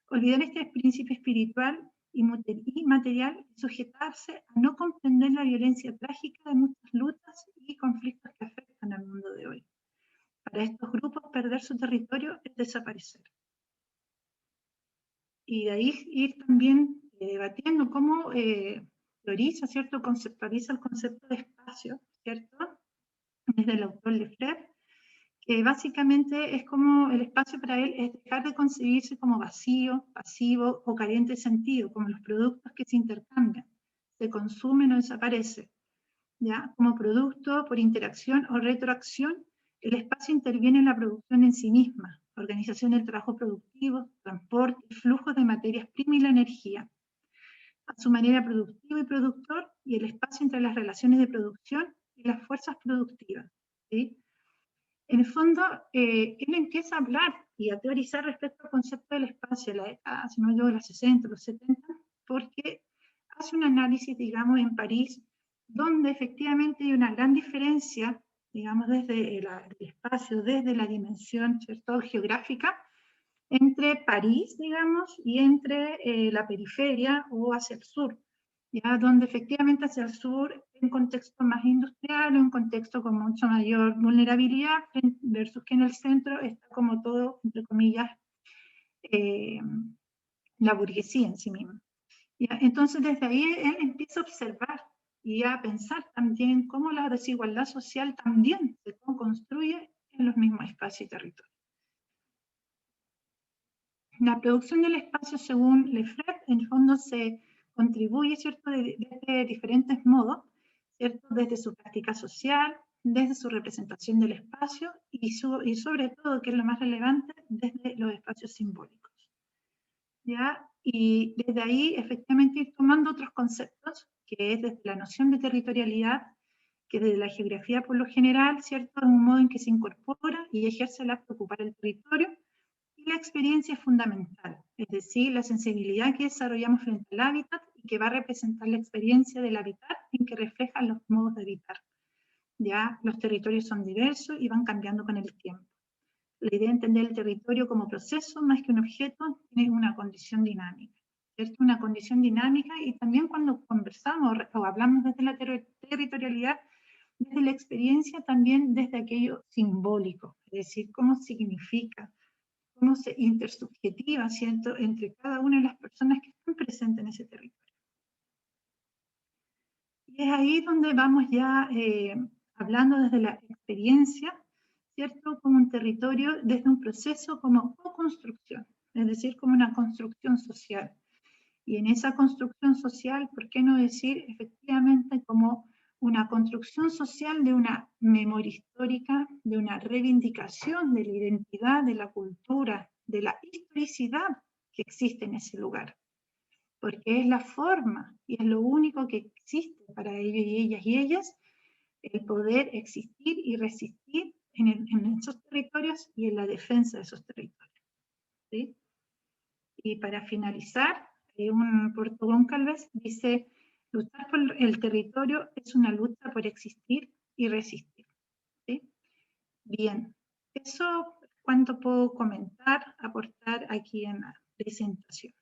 Olvidar este principio espiritual y material y sujetarse a no comprender la violencia trágica de muchas luchas y conflictos que afectan al mundo de hoy. Para estos grupos, perder su territorio es desaparecer. Y de ahí ir también debatiendo cómo teoriza, ¿cierto? Conceptualiza el concepto de espacio, ¿cierto? Desde el autor Lefebvre, que básicamente es como el espacio para él es dejar de concebirse como vacío, pasivo o carente de sentido, como los productos que se intercambian, se consumen o desaparecen. ¿Ya? Como producto, por interacción o retroacción, el espacio interviene en la producción en sí misma, organización del trabajo productivo, transporte, flujos de materias primas y la energía, a su manera productivo y productor, y el espacio entre las relaciones de producción y las fuerzas productivas. ¿Sí? En el fondo, él empieza a hablar y a teorizar respecto al concepto del espacio, la década, si no me equivoco, los 60, los 70, porque hace un análisis, digamos, en París, donde efectivamente hay una gran diferencia, digamos, desde el espacio, desde la dimensión, ¿cierto?, geográfica, entre París, digamos, y entre la periferia o hacia el sur, ¿ya? Donde efectivamente hacia el sur, en contexto más industrial, en un contexto con mucho mayor vulnerabilidad, versus que en el centro está como todo, entre comillas, la burguesía en sí misma. ¿Ya? Entonces desde ahí él empieza a observar y a pensar también cómo la desigualdad social también se construye en los mismos espacios y territorios. La producción del espacio, según Lefebvre, en el fondo se contribuye, ¿cierto?, de diferentes modos, ¿cierto?, desde su práctica social, desde su representación del espacio y sobre todo, que es lo más relevante, desde los espacios simbólicos. ¿Ya? Y desde ahí, efectivamente, ir tomando otros conceptos, que es desde la noción de territorialidad, que desde la geografía por lo general, ¿cierto?, es un modo en que se incorpora y ejerce la de ocupar el territorio, y la experiencia es fundamental, es decir, la sensibilidad que desarrollamos frente al hábitat y que va a representar la experiencia del habitar en que reflejan los modos de habitar. Ya los territorios son diversos y van cambiando con el tiempo. La idea de entender el territorio como proceso más que un objeto tiene una condición dinámica, ¿cierto? Una condición dinámica, y también cuando conversamos o hablamos desde la territorialidad, desde la experiencia también desde aquello simbólico, es decir, cómo significa, cómo se intersubjetiva, ¿cierto?, entre cada una de las personas que están presentes en ese territorio. Y es ahí donde vamos ya hablando desde la experiencia, ¿cierto?, como un territorio, desde un proceso como co-construcción, es decir, como una construcción social. Y en esa construcción social, ¿por qué no decir efectivamente como una construcción social de una memoria histórica, de una reivindicación de la identidad, de la cultura, de la historicidad que existe en ese lugar? Porque es la forma y es lo único que existe para ellos y ellas, el poder existir y resistir en esos territorios y en la defensa de esos territorios. ¿Sí? Y para finalizar, un Porto Goncalves dice: luchar por el territorio es una lucha por existir y resistir. ¿Sí? Bien, eso es cuanto puedo comentar, aportar aquí en la presentación.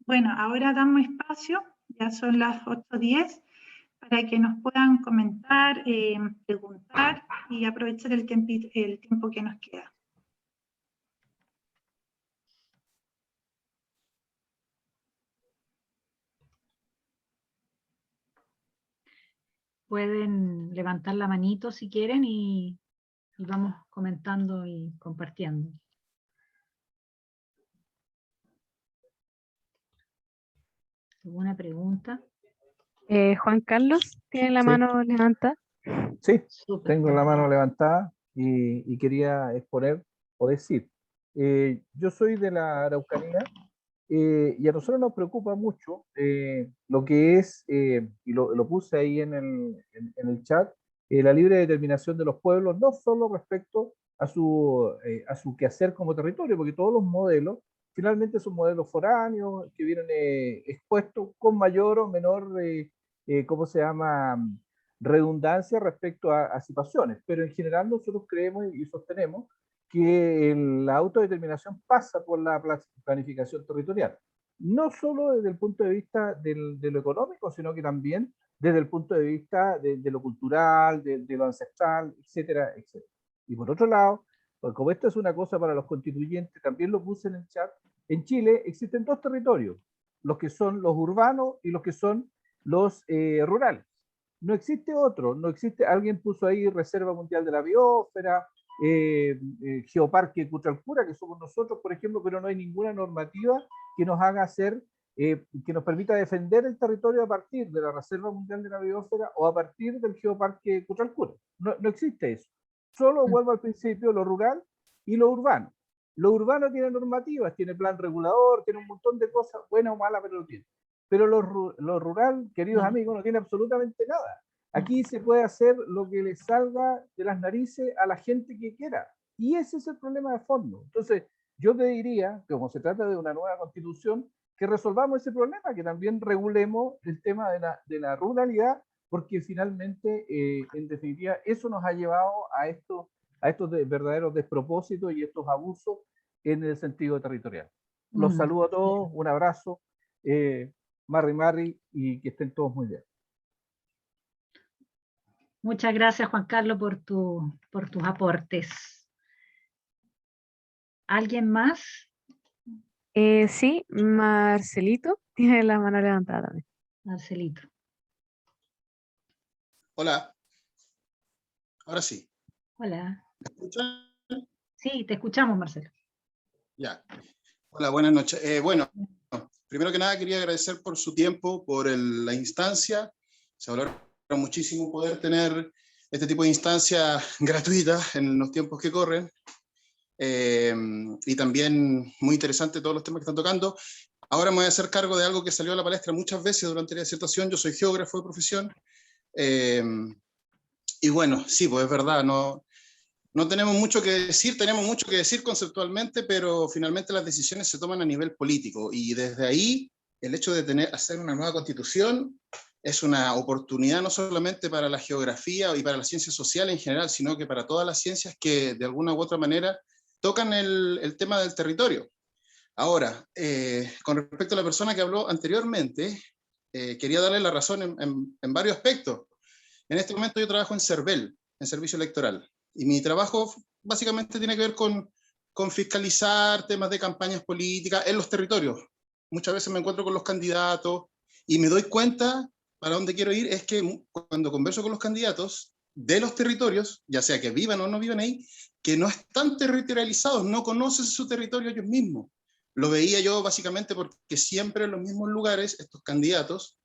Bueno, ahora damos espacio, ya son las 8:10, para que nos puedan comentar, preguntar y aprovechar el tiempo que nos queda. Pueden levantar la manito si quieren y vamos comentando y compartiendo. ¿Alguna pregunta? Juan Carlos, ¿tiene la Sí. mano levantada? Sí, Súper. tengo la mano levantada y quería exponer o decir, yo soy de la Araucanía y a nosotros nos preocupa mucho lo que es, y lo puse ahí en el chat, la libre determinación de los pueblos, no solo respecto a su quehacer como territorio, porque todos los modelos finalmente son modelos foráneos que vienen expuestos con mayor o menor, ¿cómo se llama?, redundancia respecto a situaciones, pero en general nosotros creemos y sostenemos que la autodeterminación pasa por la planificación territorial, no solo desde el punto de vista de lo económico, sino que también desde el punto de vista de lo cultural, de lo ancestral, etcétera, etcétera. Y por otro lado, pues como esto es una cosa para los constituyentes, también lo puse en el chat, en Chile existen dos territorios, los que son los urbanos y los que son los rurales. No existe otro, no existe, alguien puso ahí Reserva Mundial de la Biosfera, Geoparque Cutralcura, que somos nosotros, por ejemplo, pero no hay ninguna normativa que nos haga hacer, que nos permita defender el territorio a partir de la Reserva Mundial de la Biosfera o a partir del Geoparque Cutralcura. No existe eso. Solo vuelvo al principio, lo rural y lo urbano. Lo urbano tiene normativas, tiene plan regulador, tiene un montón de cosas, buenas o malas, pero lo tiene. Pero lo rural, queridos amigos, no tiene absolutamente nada. Aquí se puede hacer lo que le salga de las narices a la gente que quiera. Y ese es el problema de fondo. Entonces, yo pediría, como se trata de una nueva constitución, que resolvamos ese problema, que también regulemos el tema de la ruralidad, porque finalmente, en definitiva, eso nos ha llevado a estos verdaderos despropósitos y estos abusos en el sentido territorial. Los saludo a todos, un abrazo, marri, y que estén todos muy bien. Muchas gracias, Juan Carlos, por tus aportes. ¿Alguien más? Sí, Marcelito tiene la mano levantada también. Marcelito. Hola. Ahora sí. Hola. ¿Me escuchan? Sí, te escuchamos, Marcelo. Ya. Hola, buenas noches. Bueno, primero que nada quería agradecer por su tiempo, por la instancia. Se valora muchísimo poder tener este tipo de instancias gratuitas en los tiempos que corren. Y también muy interesante todos los temas que están tocando. Ahora me voy a hacer cargo de algo que salió a la palestra muchas veces durante la disertación. Yo soy geógrafo de profesión. Y bueno, sí, pues es verdad, no tenemos mucho que decir, tenemos mucho que decir conceptualmente, pero finalmente las decisiones se toman a nivel político. Y desde ahí, el hecho de hacer una nueva constitución es una oportunidad no solamente para la geografía y para las ciencias sociales en general, sino que para todas las ciencias que de alguna u otra manera tocan el tema del territorio. Ahora, con respecto a la persona que habló anteriormente, quería darle la razón en varios aspectos. En este momento yo trabajo en CERVEL, en Servicio Electoral, y mi trabajo básicamente tiene que ver con fiscalizar temas de campañas políticas en los territorios. Muchas veces me encuentro con los candidatos y me doy cuenta, para dónde quiero ir, es que cuando converso con los candidatos de los territorios, ya sea que vivan o no vivan ahí, que no están territorializados, no conocen su territorio ellos mismos. Lo veía yo básicamente porque siempre en los mismos lugares estos candidatos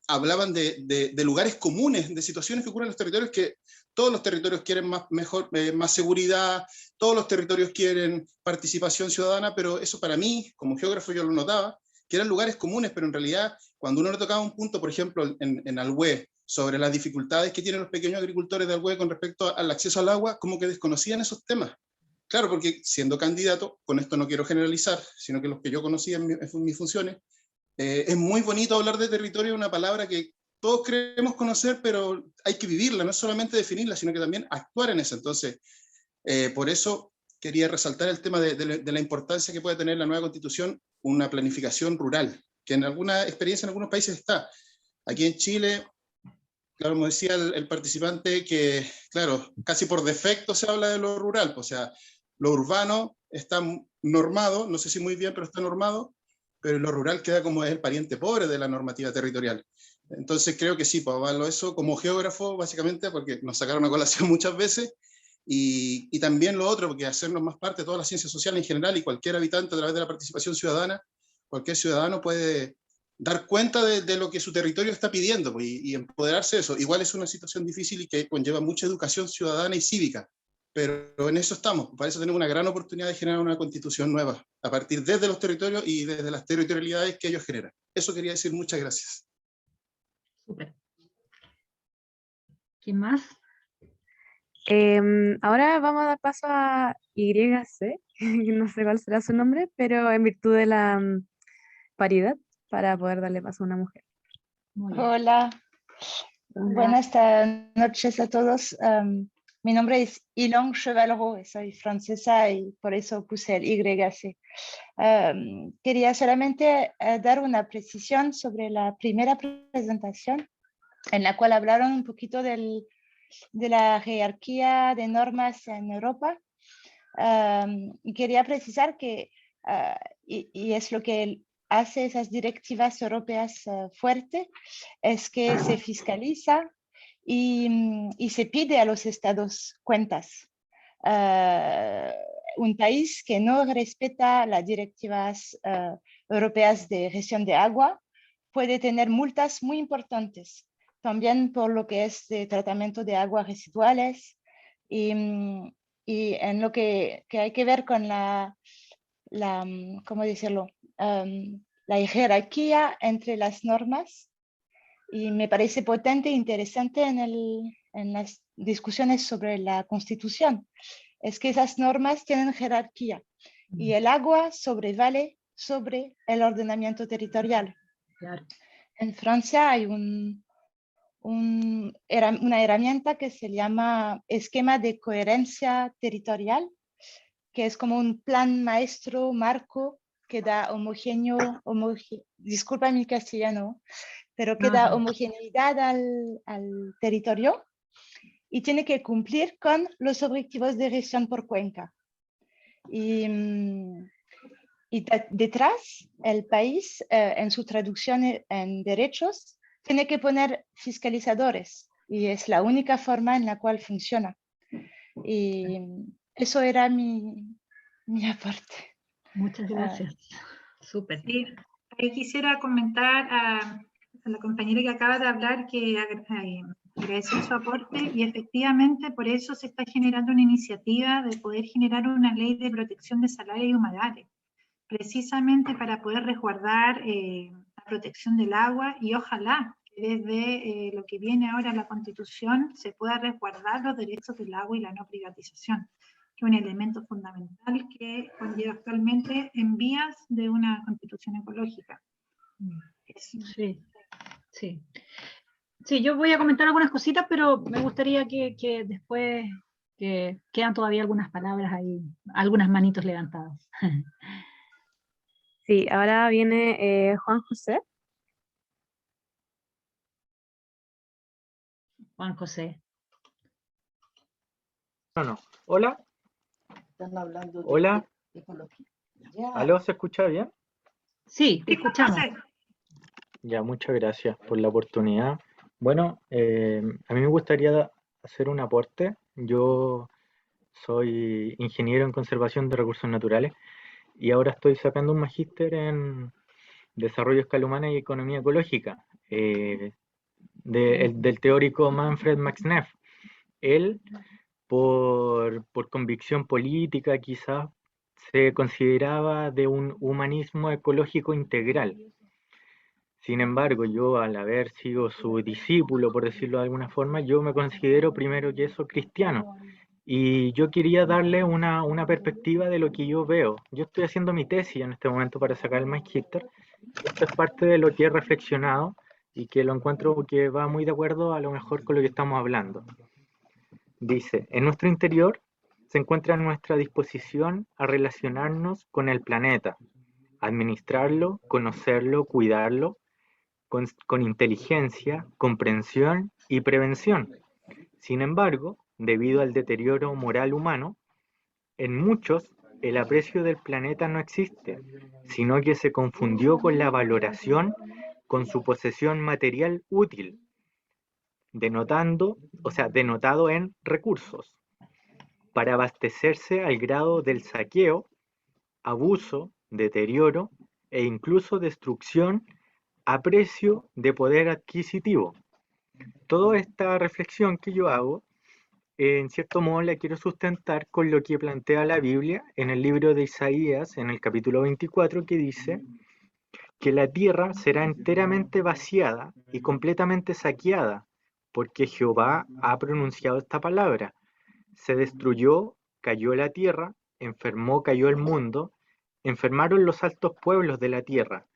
hablaban de lugares comunes, de situaciones que ocurren en los territorios, que todos los territorios quieren más seguridad, todos los territorios quieren participación ciudadana, pero eso para mí, como geógrafo, yo lo notaba, que eran lugares comunes, pero en realidad, cuando uno le tocaba un punto, por ejemplo, en Alhué, sobre las dificultades que tienen los pequeños agricultores de Alhué con respecto al acceso al agua, como que desconocían esos temas. Claro, porque siendo candidato, con esto no quiero generalizar, sino que los que yo conocía en mis funciones, es muy bonito hablar de territorio, una palabra que todos creemos conocer, pero hay que vivirla, no es solamente definirla, sino que también actuar en eso. Entonces, por eso quería resaltar el tema de la importancia que puede tener la nueva Constitución una planificación rural, que en alguna experiencia en algunos países está. Aquí en Chile, claro, como decía el participante, que claro, casi por defecto se habla de lo rural, o sea, lo urbano está normado, no sé si muy bien, pero está normado, pero lo rural queda como es el pariente pobre de la normativa territorial. Entonces creo que sí, pues avalo eso como geógrafo, básicamente, porque nos sacaron a colación muchas veces, y también lo otro, porque hacernos más parte de todas las ciencias sociales en general, y cualquier habitante a través de la participación ciudadana, cualquier ciudadano puede dar cuenta de lo que su territorio está pidiendo, pues, y empoderarse de eso. Igual es una situación difícil y que conlleva mucha educación ciudadana y cívica, pero en eso estamos. Para eso tenemos una gran oportunidad de generar una constitución nueva, a partir desde los territorios y desde las territorialidades que ellos generan. Eso quería decir, muchas gracias. Súper. ¿Quién más? Ahora vamos a dar paso a YC, que no sé cuál será su nombre, pero en virtud de la paridad, para poder darle paso a una mujer. Muy bien. Hola, Hola. buenas noches a todos. Mi nombre es Ilon Chevalreau, soy francesa y por eso puse el YC. Quería solamente dar una precisión sobre la primera presentación, en la cual hablaron un poquito de la jerarquía de normas en Europa. Y quería precisar que, y es lo que hace esas directivas europeas fuertes, es que se fiscaliza y se pide a los estados cuentas. Un país que no respeta las directivas europeas de gestión de agua puede tener multas muy importantes, también por lo que es de tratamiento de aguas residuales y en lo que hay que ver con ¿cómo decirlo? La jerarquía entre las normas, y me parece potente e interesante en las discusiones sobre la Constitución, es que esas normas tienen jerarquía y el agua sobrevale sobre el ordenamiento territorial. Claro. En Francia hay una herramienta que se llama esquema de coherencia territorial, que es como un plan maestro marco que da disculpa mi castellano, pero que da homogeneidad al territorio y tiene que cumplir con los objetivos de gestión por cuenca. Y detrás, el país, en su traducción en derechos, tiene que poner fiscalizadores y es la única forma en la cual funciona. Y eso era mi aporte. Muchas gracias. Súper. Sí, ahí quisiera comentar a la compañera que acaba de hablar que agradecer su aporte, y efectivamente por eso se está generando una iniciativa de poder generar una ley de protección de salarios y humedales, precisamente para poder resguardar la protección del agua, y ojalá que desde lo que viene ahora la Constitución se pueda resguardar los derechos del agua y la no privatización, que es un elemento fundamental que conlleva actualmente en vías de una Constitución ecológica. Sí, sí. Sí, yo voy a comentar algunas cositas, pero me gustaría que después, que quedan todavía algunas palabras ahí, algunas manitos levantadas. Sí, ahora viene Juan José. Juan José. No. Hola. Están hablando de Hola. ecología. Ya. ¿Aló? ¿Se escucha bien? Sí, te escuchamos. Ya, muchas gracias por la oportunidad. Bueno, a mí me gustaría hacer un aporte. Yo soy ingeniero en conservación de recursos naturales y ahora estoy sacando un magíster en desarrollo a escala humana y economía ecológica del teórico Manfred Max Neff. Él, por convicción política quizás, se consideraba de un humanismo ecológico integral. Sin embargo, yo al haber sido su discípulo, por decirlo de alguna forma, yo me considero primero que eso cristiano. Y yo quería darle una perspectiva de lo que yo veo. Yo estoy haciendo mi tesis en este momento para sacar el magíster. Esto es parte de lo que he reflexionado y que lo encuentro que va muy de acuerdo a lo mejor con lo que estamos hablando. Dice, en nuestro interior se encuentra nuestra disposición a relacionarnos con el planeta, administrarlo, conocerlo, cuidarlo, con inteligencia, comprensión y prevención. Sin embargo, debido al deterioro moral humano, en muchos el aprecio del planeta no existe, sino que se confundió con la valoración con su posesión material útil, denotado en recursos, para abastecerse al grado del saqueo, abuso, deterioro e incluso destrucción a precio de poder adquisitivo. Toda esta reflexión que yo hago, en cierto modo la quiero sustentar con lo que plantea la Biblia en el libro de Isaías, en el capítulo 24, que dice que la tierra será enteramente vaciada y completamente saqueada, porque Jehová ha pronunciado esta palabra. Se destruyó, cayó la tierra, enfermó, cayó el mundo, enfermaron los altos pueblos de la tierra,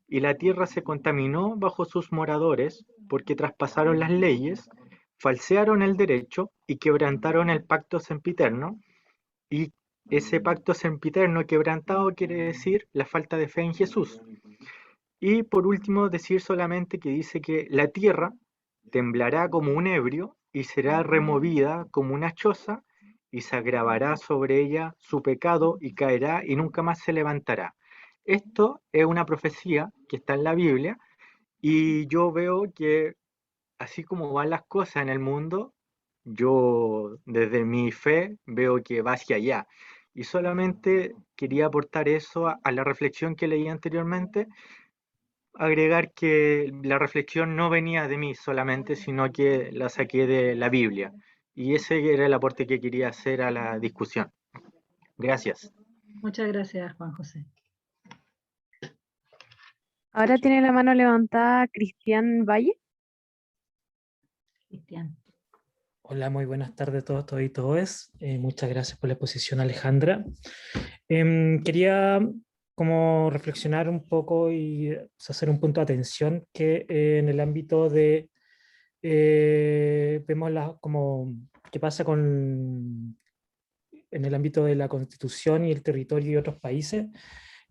y la tierra se contaminó bajo sus moradores, porque traspasaron las leyes, falsearon el derecho y quebrantaron el pacto sempiterno, y ese pacto sempiterno quebrantado quiere decir la falta de fe en Jesús. Y por último decir solamente que dice que la tierra temblará como un ebrio y será removida como una choza, y se agravará sobre ella su pecado y caerá y nunca más se levantará. Esto es una profecía que está en la Biblia, y yo veo que así como van las cosas en el mundo, yo desde mi fe veo que va hacia allá. Y solamente quería aportar eso a la reflexión que leí anteriormente, agregar que la reflexión no venía de mí solamente, sino que la saqué de la Biblia. Y ese era el aporte que quería hacer a la discusión. Gracias. Muchas gracias, Juan José. Ahora tiene la mano levantada Cristian Valle. Cristian. Hola, muy buenas tardes a todos y todas. Muchas gracias por la exposición, Alejandra. Quería como reflexionar un poco y hacer un punto de atención que en el ámbito de, vemos como qué pasa en el ámbito de la Constitución y el territorio y otros países,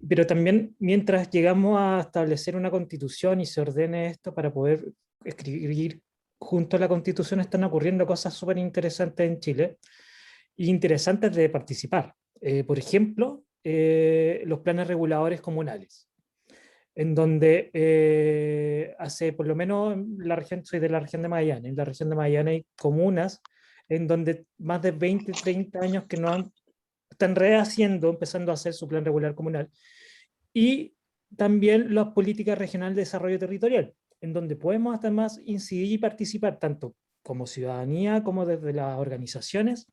pero también mientras llegamos a establecer una Constitución y se ordene esto para poder escribir junto a la Constitución, están ocurriendo cosas súper interesantes en Chile e interesantes de participar. Por ejemplo, los planes reguladores comunales, en donde hace por lo menos la región, soy de la región de Magallanes, en la región de Magallanes hay comunas en donde más de 20, 30 años que no están rehaciendo, empezando a hacer su plan regular comunal, y también las políticas regionales de desarrollo territorial, en donde podemos hasta más incidir y participar tanto como ciudadanía como desde las organizaciones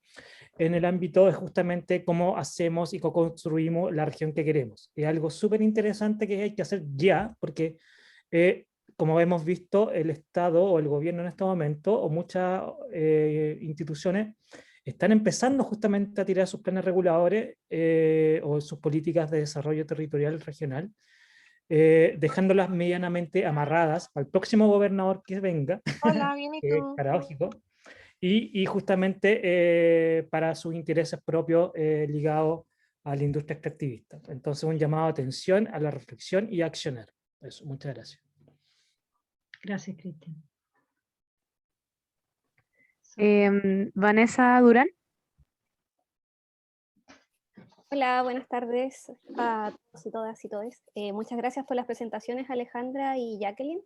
en el ámbito de justamente cómo hacemos y cómo construimos la región que queremos. Es algo súper interesante que hay que hacer ya, porque como hemos visto, el Estado o el gobierno en este momento, o muchas instituciones, están empezando justamente a tirar sus planes reguladores o sus políticas de desarrollo territorial regional, dejándolas medianamente amarradas al próximo gobernador que venga, Hola, bien, ¿y que es tú? paradójico, y justamente para sus intereses propios ligados a la industria extractivista. Entonces, un llamado de atención a la reflexión y a accionar. Eso, muchas gracias. Gracias, Cristian. Vanessa Durán. Hola, buenas tardes a todos y todas y todes. Muchas gracias por las presentaciones, Alejandra y Jacqueline.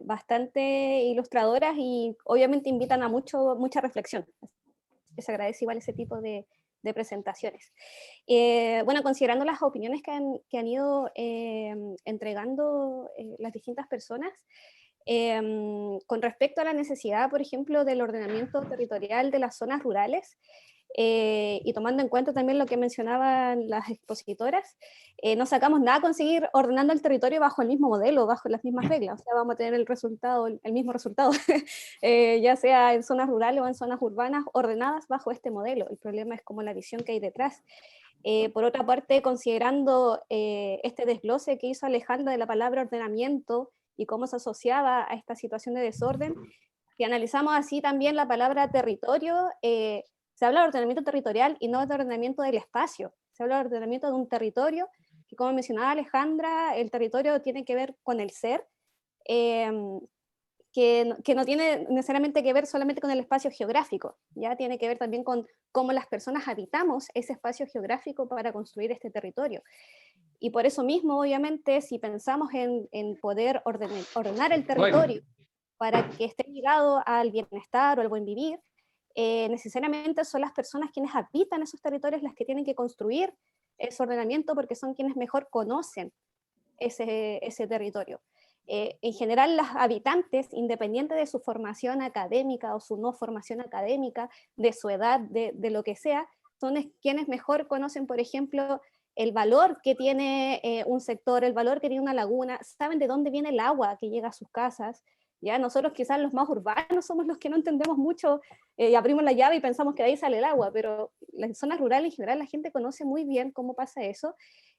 Bastante ilustradoras y obviamente invitan a mucha reflexión. Se agradece igual ese tipo de presentaciones. Bueno, considerando las opiniones que han ido entregando las distintas personas, con respecto a la necesidad, por ejemplo, del ordenamiento territorial de las zonas rurales, y tomando en cuenta también lo que mencionaban las expositoras, no sacamos nada a conseguir ordenando el territorio bajo el mismo modelo, bajo las mismas reglas. O sea, vamos a tener el mismo resultado, ya sea en zonas rurales o en zonas urbanas ordenadas bajo este modelo. El problema es como la visión que hay detrás. Por otra parte, considerando este desglose que hizo Alejandra de la palabra ordenamiento y cómo se asociaba a esta situación de desorden, si analizamos así también la palabra territorio, se habla de ordenamiento territorial y no de ordenamiento del espacio. Se habla de ordenamiento de un territorio que como mencionaba Alejandra, el territorio tiene que ver con el ser, que no tiene necesariamente que ver solamente con el espacio geográfico, ya tiene que ver también con cómo las personas habitamos ese espacio geográfico para construir este territorio. Y por eso mismo, obviamente, si pensamos en poder ordenar el territorio para que esté ligado al bienestar o al buen vivir, necesariamente son las personas quienes habitan esos territorios las que tienen que construir ese ordenamiento, porque son quienes mejor conocen ese territorio. En general, los habitantes, independiente de su formación académica o su no formación académica, de su edad, de lo que sea, son quienes mejor conocen, por ejemplo, el valor que tiene un sector, el valor que tiene una laguna, saben de dónde viene el agua que llega a sus casas. Ya nosotros quizás los más urbanos somos los que no entendemos mucho y abrimos la llave y pensamos que de ahí sale el agua, pero las zonas rurales en general la gente conoce muy bien cómo pasa eso.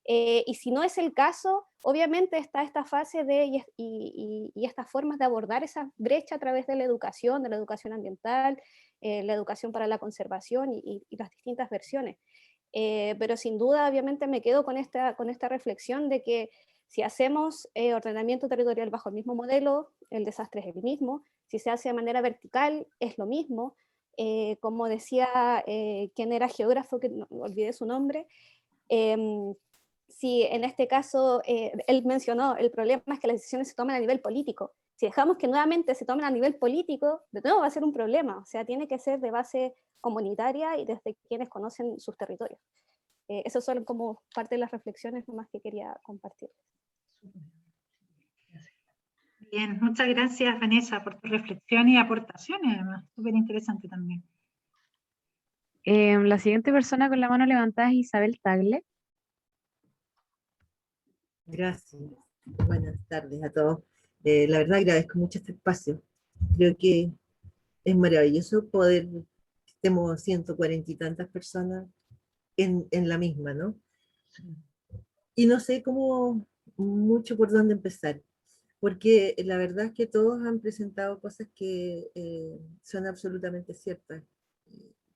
Y si no es el caso, obviamente está esta fase y estas formas de abordar esa brecha a través de la educación ambiental, la educación para la conservación y las distintas versiones. Pero sin duda, obviamente, me quedo con esta reflexión de que si hacemos ordenamiento territorial bajo el mismo modelo, el desastre es el mismo. Si se hace de manera vertical, es lo mismo. Como decía quien era geógrafo, que no, olvidé su nombre, si en este caso él mencionó, el problema es que las decisiones se toman a nivel político. Si dejamos que nuevamente se tomen a nivel político, de nuevo va a ser un problema. O sea, tiene que ser de base comunitaria y desde quienes conocen sus territorios. Esas son como parte de las reflexiones nomás que quería compartir. Bien, muchas gracias Vanessa por tu reflexión y aportaciones, además, súper interesante también. La siguiente persona con la mano levantada es Isabel Tagle. Gracias. Buenas tardes a todos. La verdad agradezco mucho este espacio. Creo que es maravilloso poder que estemos 140 y tantas personas en la misma, ¿no? Y no sé cómo mucho por dónde empezar, porque la verdad es que todos han presentado cosas que son absolutamente ciertas.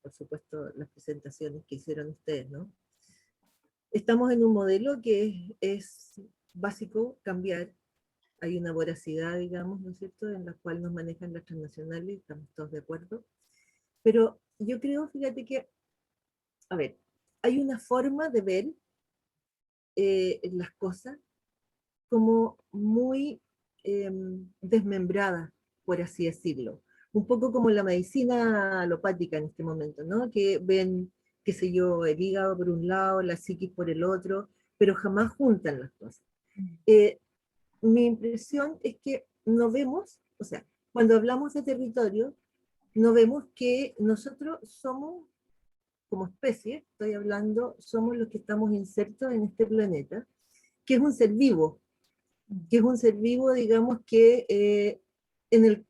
Por supuesto, las presentaciones que hicieron ustedes, ¿no? Estamos en un modelo que es básico cambiar. Hay una voracidad, digamos, ¿no es cierto?, en la cual nos manejan las transnacionales, estamos todos de acuerdo. Pero yo creo, fíjate que, a ver, hay una forma de ver las cosas como muy desmembrada, por así decirlo. Un poco como la medicina alopática en este momento, ¿no? Que ven, qué sé yo, el hígado por un lado, la psiquis por el otro, pero jamás juntan las cosas. Mi impresión es que no vemos, o sea, cuando hablamos de territorio, no vemos que nosotros somos, como especie, estoy hablando, somos los que estamos insertos en este planeta, que es un ser vivo, digamos, que en el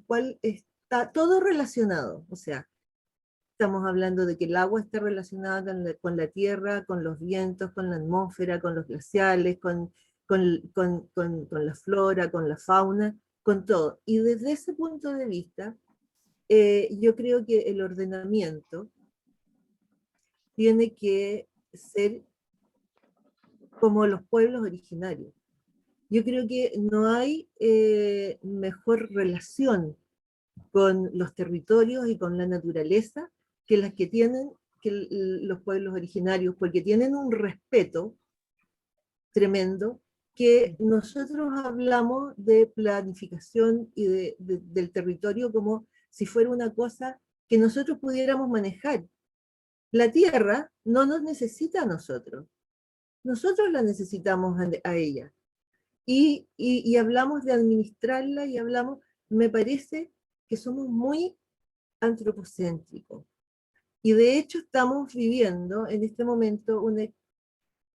cual está todo relacionado. O sea, estamos hablando de que el agua está relacionada con la tierra, con los vientos, con la atmósfera, con los glaciales, con la flora, con la fauna, con todo. Y desde ese punto de vista, yo creo que el ordenamiento tiene que ser como los pueblos originarios. Yo creo que no hay mejor relación con los territorios y con la naturaleza que las que tienen los pueblos originarios, porque tienen un respeto tremendo, que nosotros hablamos de planificación y del territorio como si fuera una cosa que nosotros pudiéramos manejar. La tierra no nos necesita a nosotros la necesitamos a ella. Y hablamos de administrarla y hablamos, me parece que somos muy antropocéntricos. Y de hecho estamos viviendo en este momento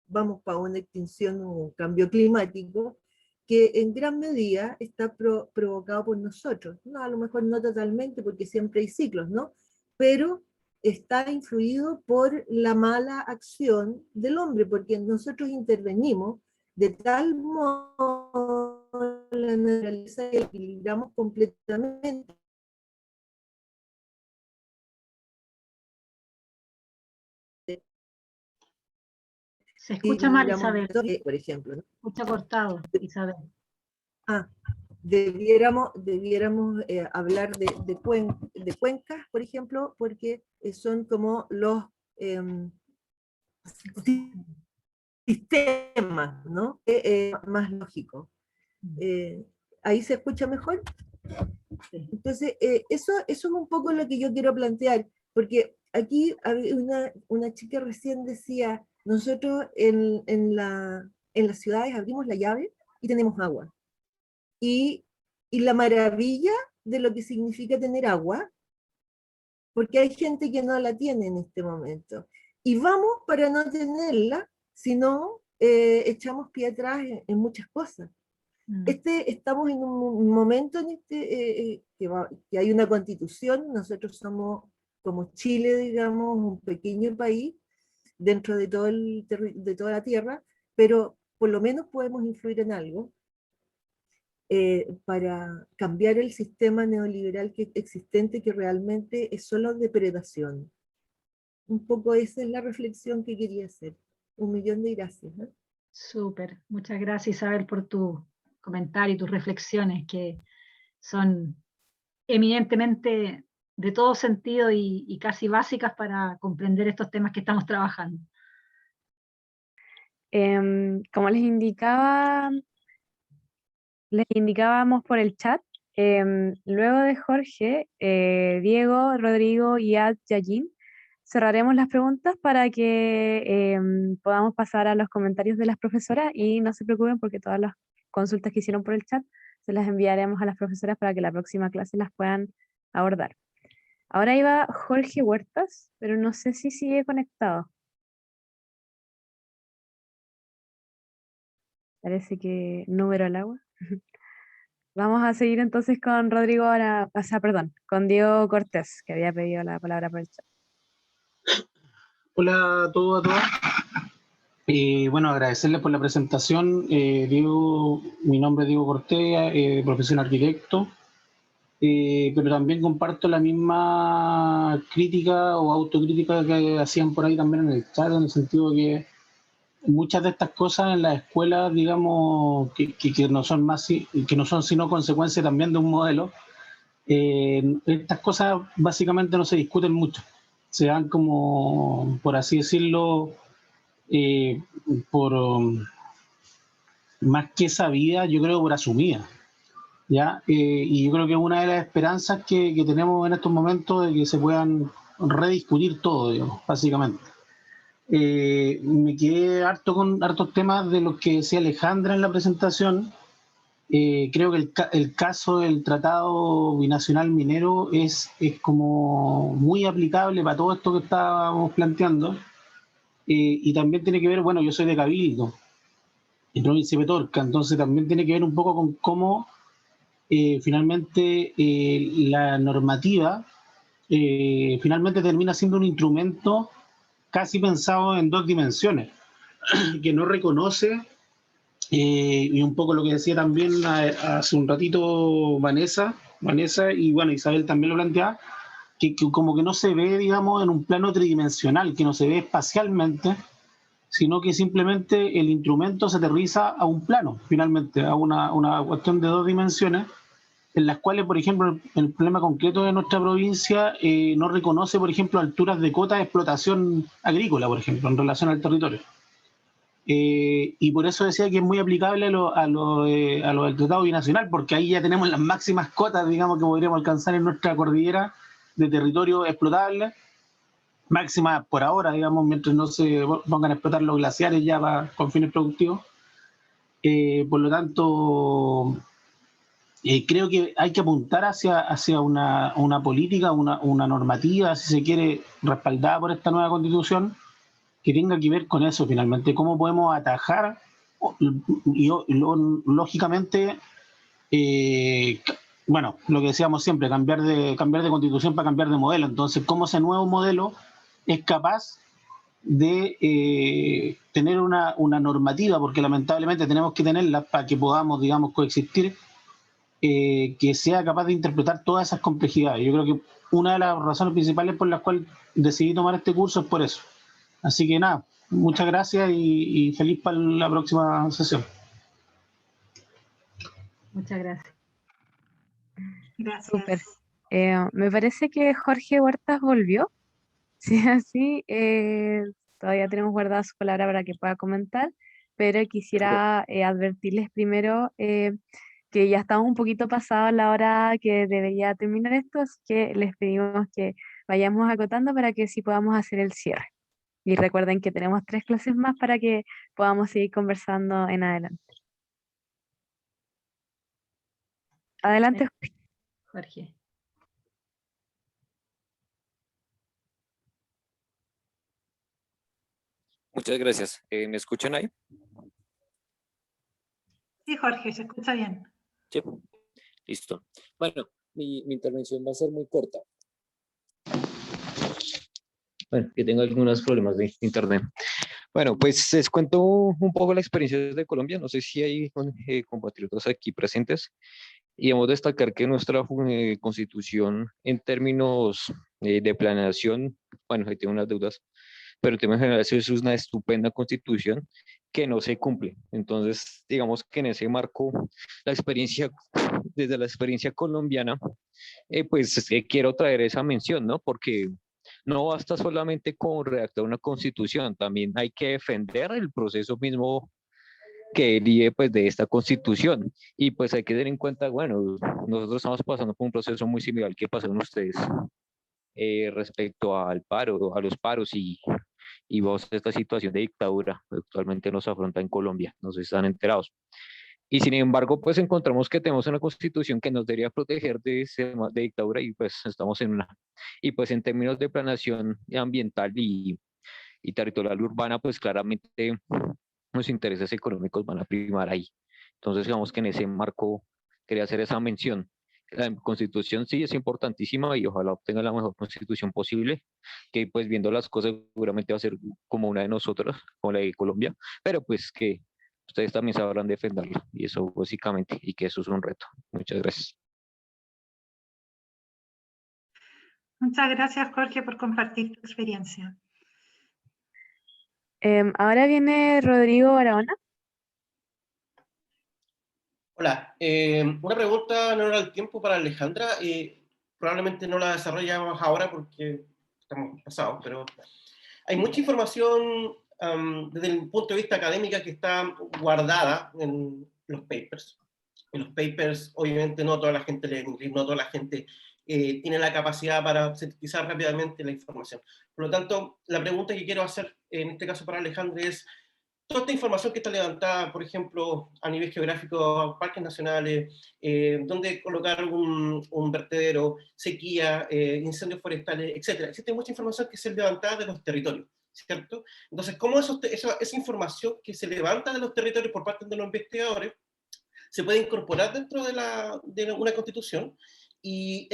vamos para una extinción, un cambio climático, que en gran medida está provocado por nosotros. No, a lo mejor no totalmente, porque siempre hay ciclos, ¿no? Pero está influido por la mala acción del hombre, porque nosotros intervenimos de tal modo la naturaleza que equilibramos completamente. Se escucha mal, Isabel. Por ejemplo, ¿no? Se escucha cortado, Isabel. Debiéramos hablar de cuencas, por ejemplo, porque son como los sistemas, ¿no? Más lógicos. ¿Ahí se escucha mejor? Entonces, eso es un poco lo que yo quiero plantear, porque aquí una chica recién decía, nosotros en las ciudades abrimos la llave y tenemos agua. Y la maravilla de lo que significa tener agua, porque hay gente que no la tiene en este momento. Y vamos para no tenerla, si no echamos pie atrás en muchas cosas. Estamos en un momento en que hay una constitución, nosotros somos como Chile, digamos, un pequeño país dentro de toda la tierra, pero por lo menos podemos influir en algo para cambiar el sistema neoliberal existente, que realmente es solo depredación. Un poco esa es la reflexión que quería hacer. 1.000.000 de gracias. Súper, muchas gracias, Isabel, por tu comentario y tus reflexiones, que son eminentemente de todo sentido y casi básicas para comprender estos temas que estamos trabajando. Como les indicábamos por el chat, luego de Jorge, Diego, Rodrigo y Yayin, cerraremos las preguntas para que podamos pasar a los comentarios de las profesoras, y no se preocupen porque todas las consultas que hicieron por el chat se las enviaremos a las profesoras para que la próxima clase las puedan abordar. Ahora iba Jorge Huertas, pero no sé si sigue conectado. Parece que número al agua. Vamos a seguir entonces con Rodrigo ahora, con Diego Cortés, que había pedido la palabra por el chat. Hola a todos, a todas. Bueno, agradecerles por la presentación. Mi nombre es Diego Cortés, profesión arquitecto, pero también comparto la misma crítica o autocrítica que hacían por ahí también en el chat, en el sentido de que muchas de estas cosas en las escuelas, digamos, que no son sino consecuencia también de un modelo, estas cosas básicamente no se discuten mucho. Se dan como, por así decirlo, más que sabida, yo creo por asumida, ¿ya? Y yo creo que es una de las esperanzas que tenemos en estos momentos de que se puedan rediscutir todo, digamos, básicamente. Me quedé harto con hartos temas de los que decía Alejandra en la presentación. Creo que el caso del Tratado Binacional Minero es como muy aplicable para todo esto que estábamos planteando, y también tiene que ver, bueno, yo soy de Cabildo, en provincia de Petorca, entonces también tiene que ver un poco con cómo finalmente la normativa finalmente termina siendo un instrumento casi pensado en dos dimensiones, que no reconoce, y un poco lo que decía también hace un ratito Vanessa, y bueno, Isabel también lo planteaba, que como que no se ve, digamos, en un plano tridimensional, que no se ve espacialmente, sino que simplemente el instrumento se aterriza a un plano, finalmente, a una cuestión de dos dimensiones, en las cuales, por ejemplo, el problema concreto de nuestra provincia no reconoce, por ejemplo, alturas de cota de explotación agrícola, por ejemplo, en relación al territorio. Y por eso decía que es muy aplicable a lo del Tratado Binacional, porque ahí ya tenemos las máximas cotas, digamos, que podríamos alcanzar en nuestra cordillera de territorio explotable, máxima por ahora, digamos, mientras no se pongan a explotar los glaciares ya con fines productivos. Por lo tanto, creo que hay que apuntar hacia una política, una normativa, si se quiere, respaldada por esta nueva Constitución, que tenga que ver con eso finalmente, cómo podemos atajar, y lógicamente, bueno, lo que decíamos siempre, cambiar de Constitución para cambiar de modelo. Entonces, cómo ese nuevo modelo es capaz de tener una normativa, porque lamentablemente tenemos que tenerla para que podamos, digamos, coexistir, que sea capaz de interpretar todas esas complejidades. Yo creo que una de las razones principales por las cuales decidí tomar este curso es por eso. Así que nada, Muchas gracias y feliz para la próxima sesión. Muchas gracias. Gracias. Súper. Me parece que Jorge Huertas volvió. Si es así, todavía tenemos guardada su palabra para que pueda comentar, pero quisiera advertirles primero que ya estamos un poquito pasados la hora que debería terminar esto, así que les pedimos que vayamos acotando para que sí podamos hacer el cierre. Y recuerden que tenemos 3 clases más para que podamos seguir conversando en adelante. Adelante, Jorge. Muchas gracias. ¿Me escuchan ahí? Sí, Jorge, se escucha bien. Sí. Listo. Bueno, mi intervención va a ser muy corta. Bueno, que tengo algunos problemas de internet. Bueno, pues les cuento un poco la experiencia de Colombia. No sé si hay compatriotas aquí presentes. Y debemos destacar que nuestra constitución en términos de planeación, bueno, ahí tiene unas deudas, pero en términos generales es una estupenda constitución que no se cumple. Entonces, digamos que en ese marco, la experiencia, desde la experiencia colombiana, pues quiero traer esa mención, ¿no? Porque no basta solamente con redactar una constitución, también hay que defender el proceso mismo que derive pues de esta constitución. Y pues hay que tener en cuenta, bueno, nosotros estamos pasando por un proceso muy similar al que pasaron ustedes respecto al paro, a los paros y vos esta situación de dictadura que actualmente nos afronta en Colombia, no sé si están enterados. Y sin embargo, pues encontramos que tenemos una constitución que nos debería proteger de dictadura y pues estamos en una. Y pues en términos de planeación ambiental y territorial urbana, pues claramente los intereses económicos van a primar ahí. Entonces, digamos que en ese marco quería hacer esa mención. La constitución sí es importantísima y ojalá obtenga la mejor constitución posible, que pues viendo las cosas seguramente va a ser como una de nosotros, como la de Colombia, pero pues que ustedes también sabrán defenderla y eso básicamente, y que eso es un reto. Muchas gracias. Muchas gracias, Jorge, por compartir tu experiencia. Ahora viene Rodrigo Barahona. Hola, una pregunta en honor al tiempo para Alejandra. Probablemente no la desarrollamos ahora porque estamos pasados, pero hay mucha información desde el punto de vista académico que está guardada en los papers. En los papers, obviamente, no toda la gente lee inglés, no toda la gente tiene la capacidad para sintetizar rápidamente la información. Por lo tanto, la pregunta que quiero hacer, en este caso para Alejandra, es toda esta información que está levantada, por ejemplo, a nivel geográfico, parques nacionales, dónde colocar un vertedero, sequía, incendios forestales, etc. Existe mucha información que se levanta de los territorios, ¿cierto? Entonces, ¿cómo esa información que se levanta de los territorios por parte de los investigadores se puede incorporar dentro de una constitución? Y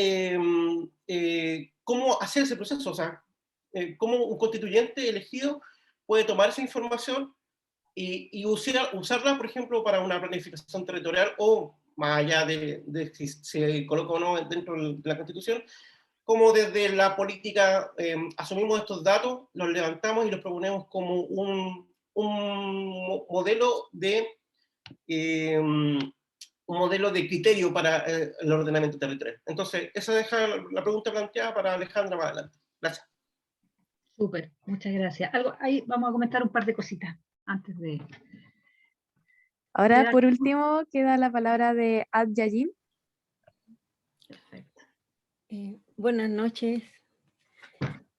¿cómo hacer ese proceso? O sea, ¿cómo un constituyente elegido puede tomar esa información y usarla, por ejemplo, para una planificación territorial o más allá de si se coloca o no dentro de la Constitución, como desde la política asumimos estos datos, los levantamos y los proponemos como un modelo de criterio para el ordenamiento territorial. Entonces, esa deja la pregunta planteada para Alejandra más adelante. Gracias. Súper, muchas gracias. Ahí vamos a comentar un par de cositas antes de... Ahora, por último, queda la palabra de Ad Yajin. Perfecto. Buenas noches.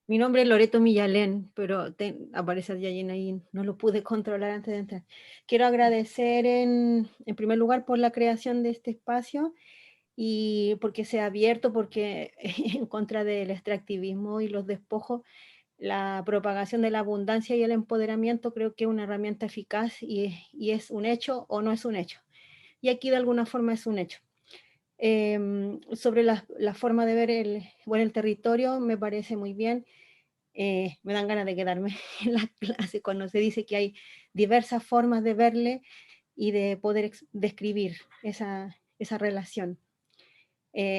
Mi nombre es Loreto Millalén, pero aparece Ad Yajin ahí, no lo pude controlar antes de entrar. Quiero agradecer en primer lugar por la creación de este espacio y porque sea abierto, porque en contra del extractivismo y los despojos, la propagación de la abundancia y el empoderamiento creo que es una herramienta eficaz y es un hecho o no es un hecho. Y aquí de alguna forma es un hecho. Sobre la forma de ver el territorio me parece muy bien. Me dan ganas de quedarme en la clase cuando se dice que hay diversas formas de verle y de poder describir esa relación.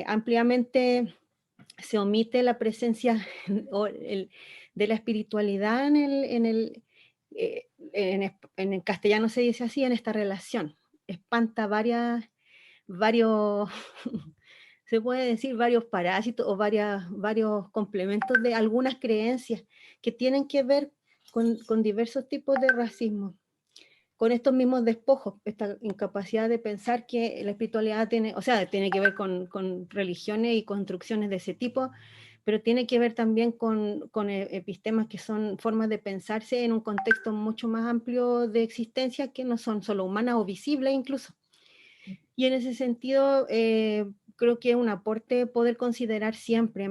Ampliamente se omite la presencia de la espiritualidad en en castellano se dice así, en esta relación. Espanta varios, se puede decir varios parásitos o varios complementos de algunas creencias que tienen que ver con diversos tipos de racismo, con estos mismos despojos, esta incapacidad de pensar que la espiritualidad tiene, o sea, tiene que ver con religiones y construcciones de ese tipo, pero tiene que ver también con epistemas que son formas de pensarse en un contexto mucho más amplio de existencia que no son solo humanas o visibles incluso. Y en ese sentido, creo que es un aporte poder considerar siempre.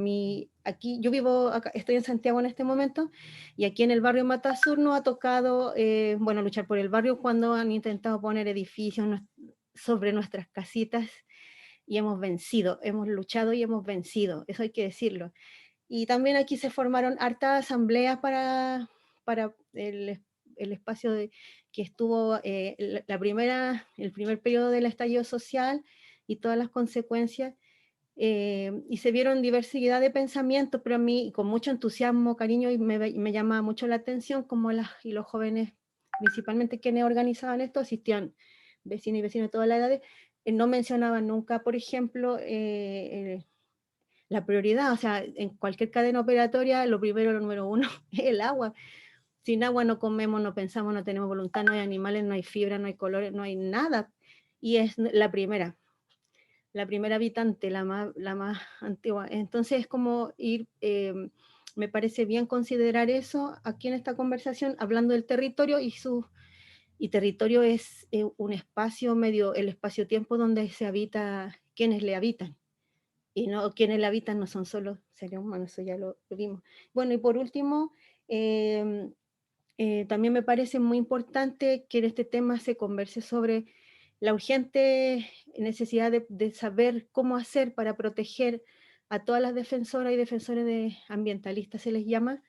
Aquí yo vivo, estoy en Santiago en este momento, y aquí en el barrio Matasur nos ha tocado, bueno, luchar por el barrio cuando han intentado poner edificios sobre nuestras casitas, y hemos vencido, hemos luchado y hemos vencido, eso hay que decirlo. Y también aquí se formaron hartas asambleas para el espacio que estuvo el primer periodo del estallido social y todas las consecuencias, y se vieron diversidad de pensamientos, pero a mí con mucho entusiasmo, cariño, y me llama mucho la atención como y los jóvenes, principalmente quienes organizaban esto, asistían vecinos y vecinos de todas las edades, no mencionaban nunca, por ejemplo, la prioridad, o sea, en cualquier cadena operatoria, lo primero, lo número uno, es el agua. Sin agua no comemos, no pensamos, no tenemos voluntad, no hay animales, no hay fibra, no hay colores, no hay nada. Y es la primera habitante, la más antigua. Entonces es como me parece bien considerar eso aquí en esta conversación, hablando del territorio, y territorio es un espacio medio, el espacio-tiempo donde se habita, quienes le habitan. Y no, quienes la habitan no son solo seres humanos, eso ya lo vimos. Bueno, y por último, también me parece muy importante que en este tema se converse sobre la urgente necesidad de saber cómo hacer para proteger a todas las defensoras y defensores ambientalistas, se les llama,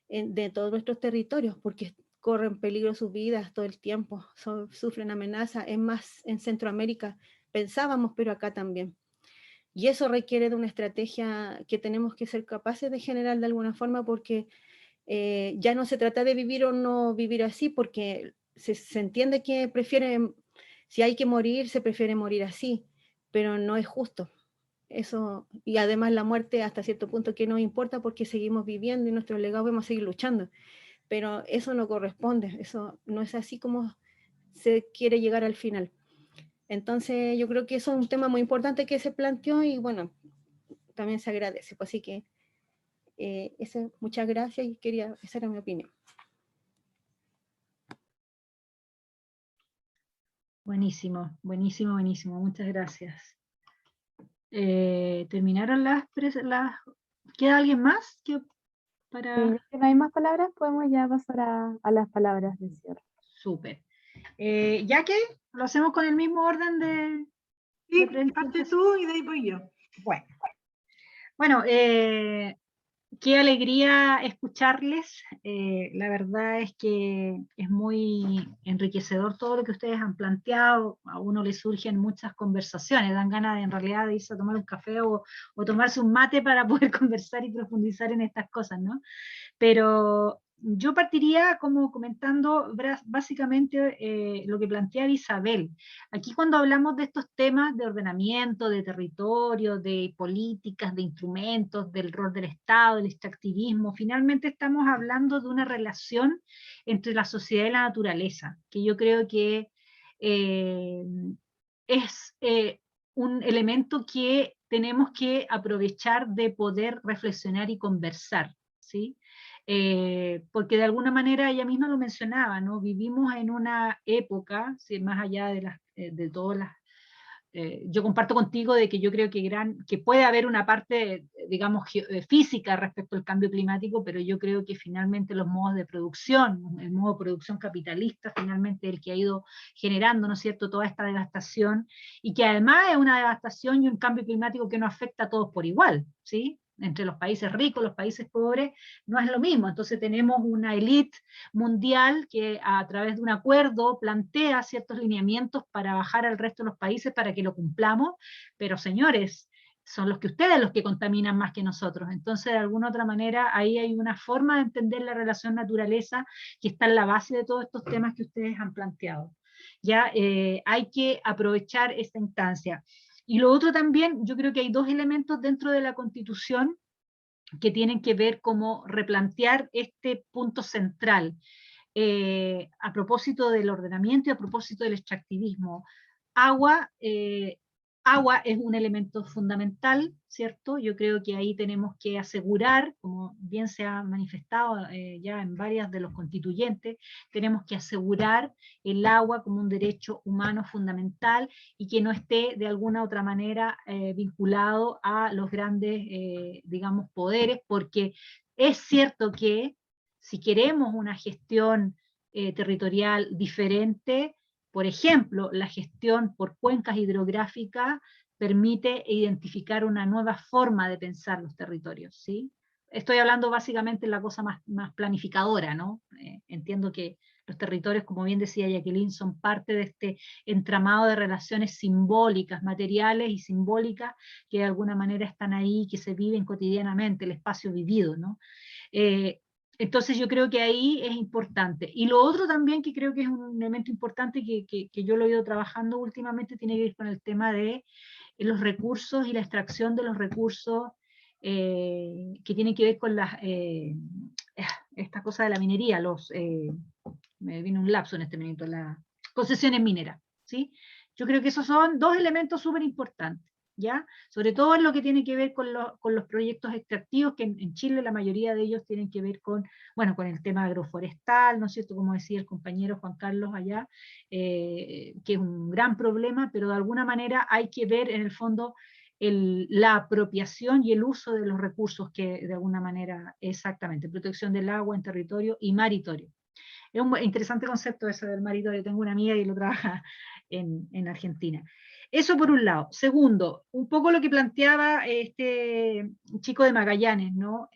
de todos nuestros territorios, porque corren peligro sus vidas todo el tiempo, sufren amenazas, es más en Centroamérica pensábamos, pero acá también. Y eso requiere de una estrategia que tenemos que ser capaces de generar de alguna forma, porque ya no se trata de vivir o no vivir así, porque se entiende que prefieren, si hay que morir, se prefiere morir así, pero no es justo. Eso, y además la muerte hasta cierto punto que nos importa porque seguimos viviendo y nuestro legado vamos a seguir luchando, pero eso no corresponde, eso no es así como se quiere llegar al final. Entonces yo creo que eso es un tema muy importante que se planteó y bueno, también se agradece. Pues así que muchas gracias y esa era mi opinión. Buenísimo, buenísimo, buenísimo. Muchas gracias. ¿Terminaron las... ¿Queda alguien más? Si no hay más palabras, podemos ya pasar a las palabras de cierre. Súper. ¿Ya que lo hacemos con el mismo orden de... Sí, parte tú y de ahí voy yo. Bueno, qué alegría escucharles. La verdad es que es muy enriquecedor todo lo que ustedes han planteado. A uno le surgen muchas conversaciones, dan ganas en realidad de irse a tomar un café o tomarse un mate para poder conversar y profundizar en estas cosas, ¿no? Pero yo partiría como comentando básicamente lo que planteaba Isabel. Aquí cuando hablamos de estos temas de ordenamiento, de territorio, de políticas, de instrumentos, del rol del Estado, del extractivismo, finalmente estamos hablando de una relación entre la sociedad y la naturaleza, que yo creo que es un elemento que tenemos que aprovechar de poder reflexionar y conversar, ¿sí? Porque de alguna manera ella misma lo mencionaba, ¿no? Vivimos en una época, más allá de todas las... yo comparto contigo de que yo creo que puede haber una parte, digamos, física respecto al cambio climático, pero yo creo que finalmente los modos de producción, el modo de producción capitalista, finalmente el que ha ido generando, ¿no es cierto?, toda esta devastación, y que además es una devastación y un cambio climático que no afecta a todos por igual, ¿sí? Entre los países ricos, los países pobres, no es lo mismo. Entonces tenemos una élite mundial que a través de un acuerdo plantea ciertos lineamientos para bajar al resto de los países para que lo cumplamos, pero señores, son los que contaminan más que nosotros. Entonces, de alguna otra manera, ahí hay una forma de entender la relación naturaleza que está en la base de todos estos temas que ustedes han planteado. Ya hay que aprovechar esta instancia. Y lo otro también, yo creo que hay dos elementos dentro de la Constitución que tienen que ver como replantear este punto central. A propósito del ordenamiento y a propósito del extractivismo. Agua es un elemento fundamental, ¿cierto? Yo creo que ahí tenemos que asegurar, como bien se ha manifestado ya en varias de los constituyentes, tenemos que asegurar el agua como un derecho humano fundamental y que no esté de alguna otra manera vinculado a los grandes, digamos, poderes, porque es cierto que si queremos una gestión territorial diferente, por ejemplo, la gestión por cuencas hidrográficas permite identificar una nueva forma de pensar los territorios, ¿sí? Estoy hablando básicamente de la cosa más planificadora, ¿no? Entiendo que los territorios, como bien decía Jacqueline, son parte de este entramado de relaciones simbólicas, materiales y simbólicas, que de alguna manera están ahí, que se viven cotidianamente, el espacio vivido, ¿no? Entonces yo creo que ahí es importante. Y lo otro también que creo que es un elemento importante que yo lo he ido trabajando últimamente tiene que ver con el tema de los recursos y la extracción de los recursos que tienen que ver con esta cosa de la minería, me vino un lapso en este momento, las concesiones mineras, ¿sí? Yo creo que esos son dos elementos súper importantes. ¿Ya? Sobre todo en lo que tiene que ver con los proyectos extractivos, que en Chile la mayoría de ellos tienen que ver con el tema agroforestal, ¿no es cierto? Como decía el compañero Juan Carlos allá, que es un gran problema, pero de alguna manera hay que ver en el fondo la apropiación y el uso de los recursos que de alguna manera, exactamente, protección del agua en territorio y maritorio. Es un interesante concepto eso del maritorio, tengo una amiga que lo trabaja en Argentina. Eso por un lado. Segundo, un poco lo que planteaba este chico de Magallanes, ¿no?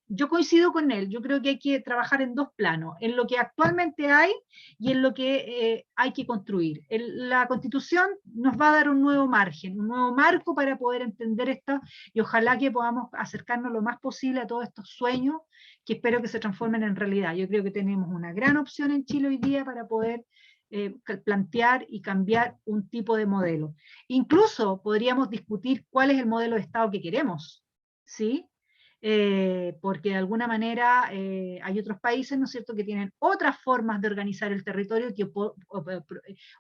Yo coincido con él, yo creo que hay que trabajar en dos planos, en lo que actualmente hay y en lo que hay que construir. La Constitución nos va a dar un nuevo margen, un nuevo marco para poder entender esto y ojalá que podamos acercarnos lo más posible a todos estos sueños que espero que se transformen en realidad. Yo creo que tenemos una gran opción en Chile hoy día para poder plantear y cambiar un tipo de modelo. Incluso podríamos discutir cuál es el modelo de Estado que queremos, ¿sí? Porque de alguna manera hay otros países, ¿no es cierto?, que tienen otras formas de organizar el territorio que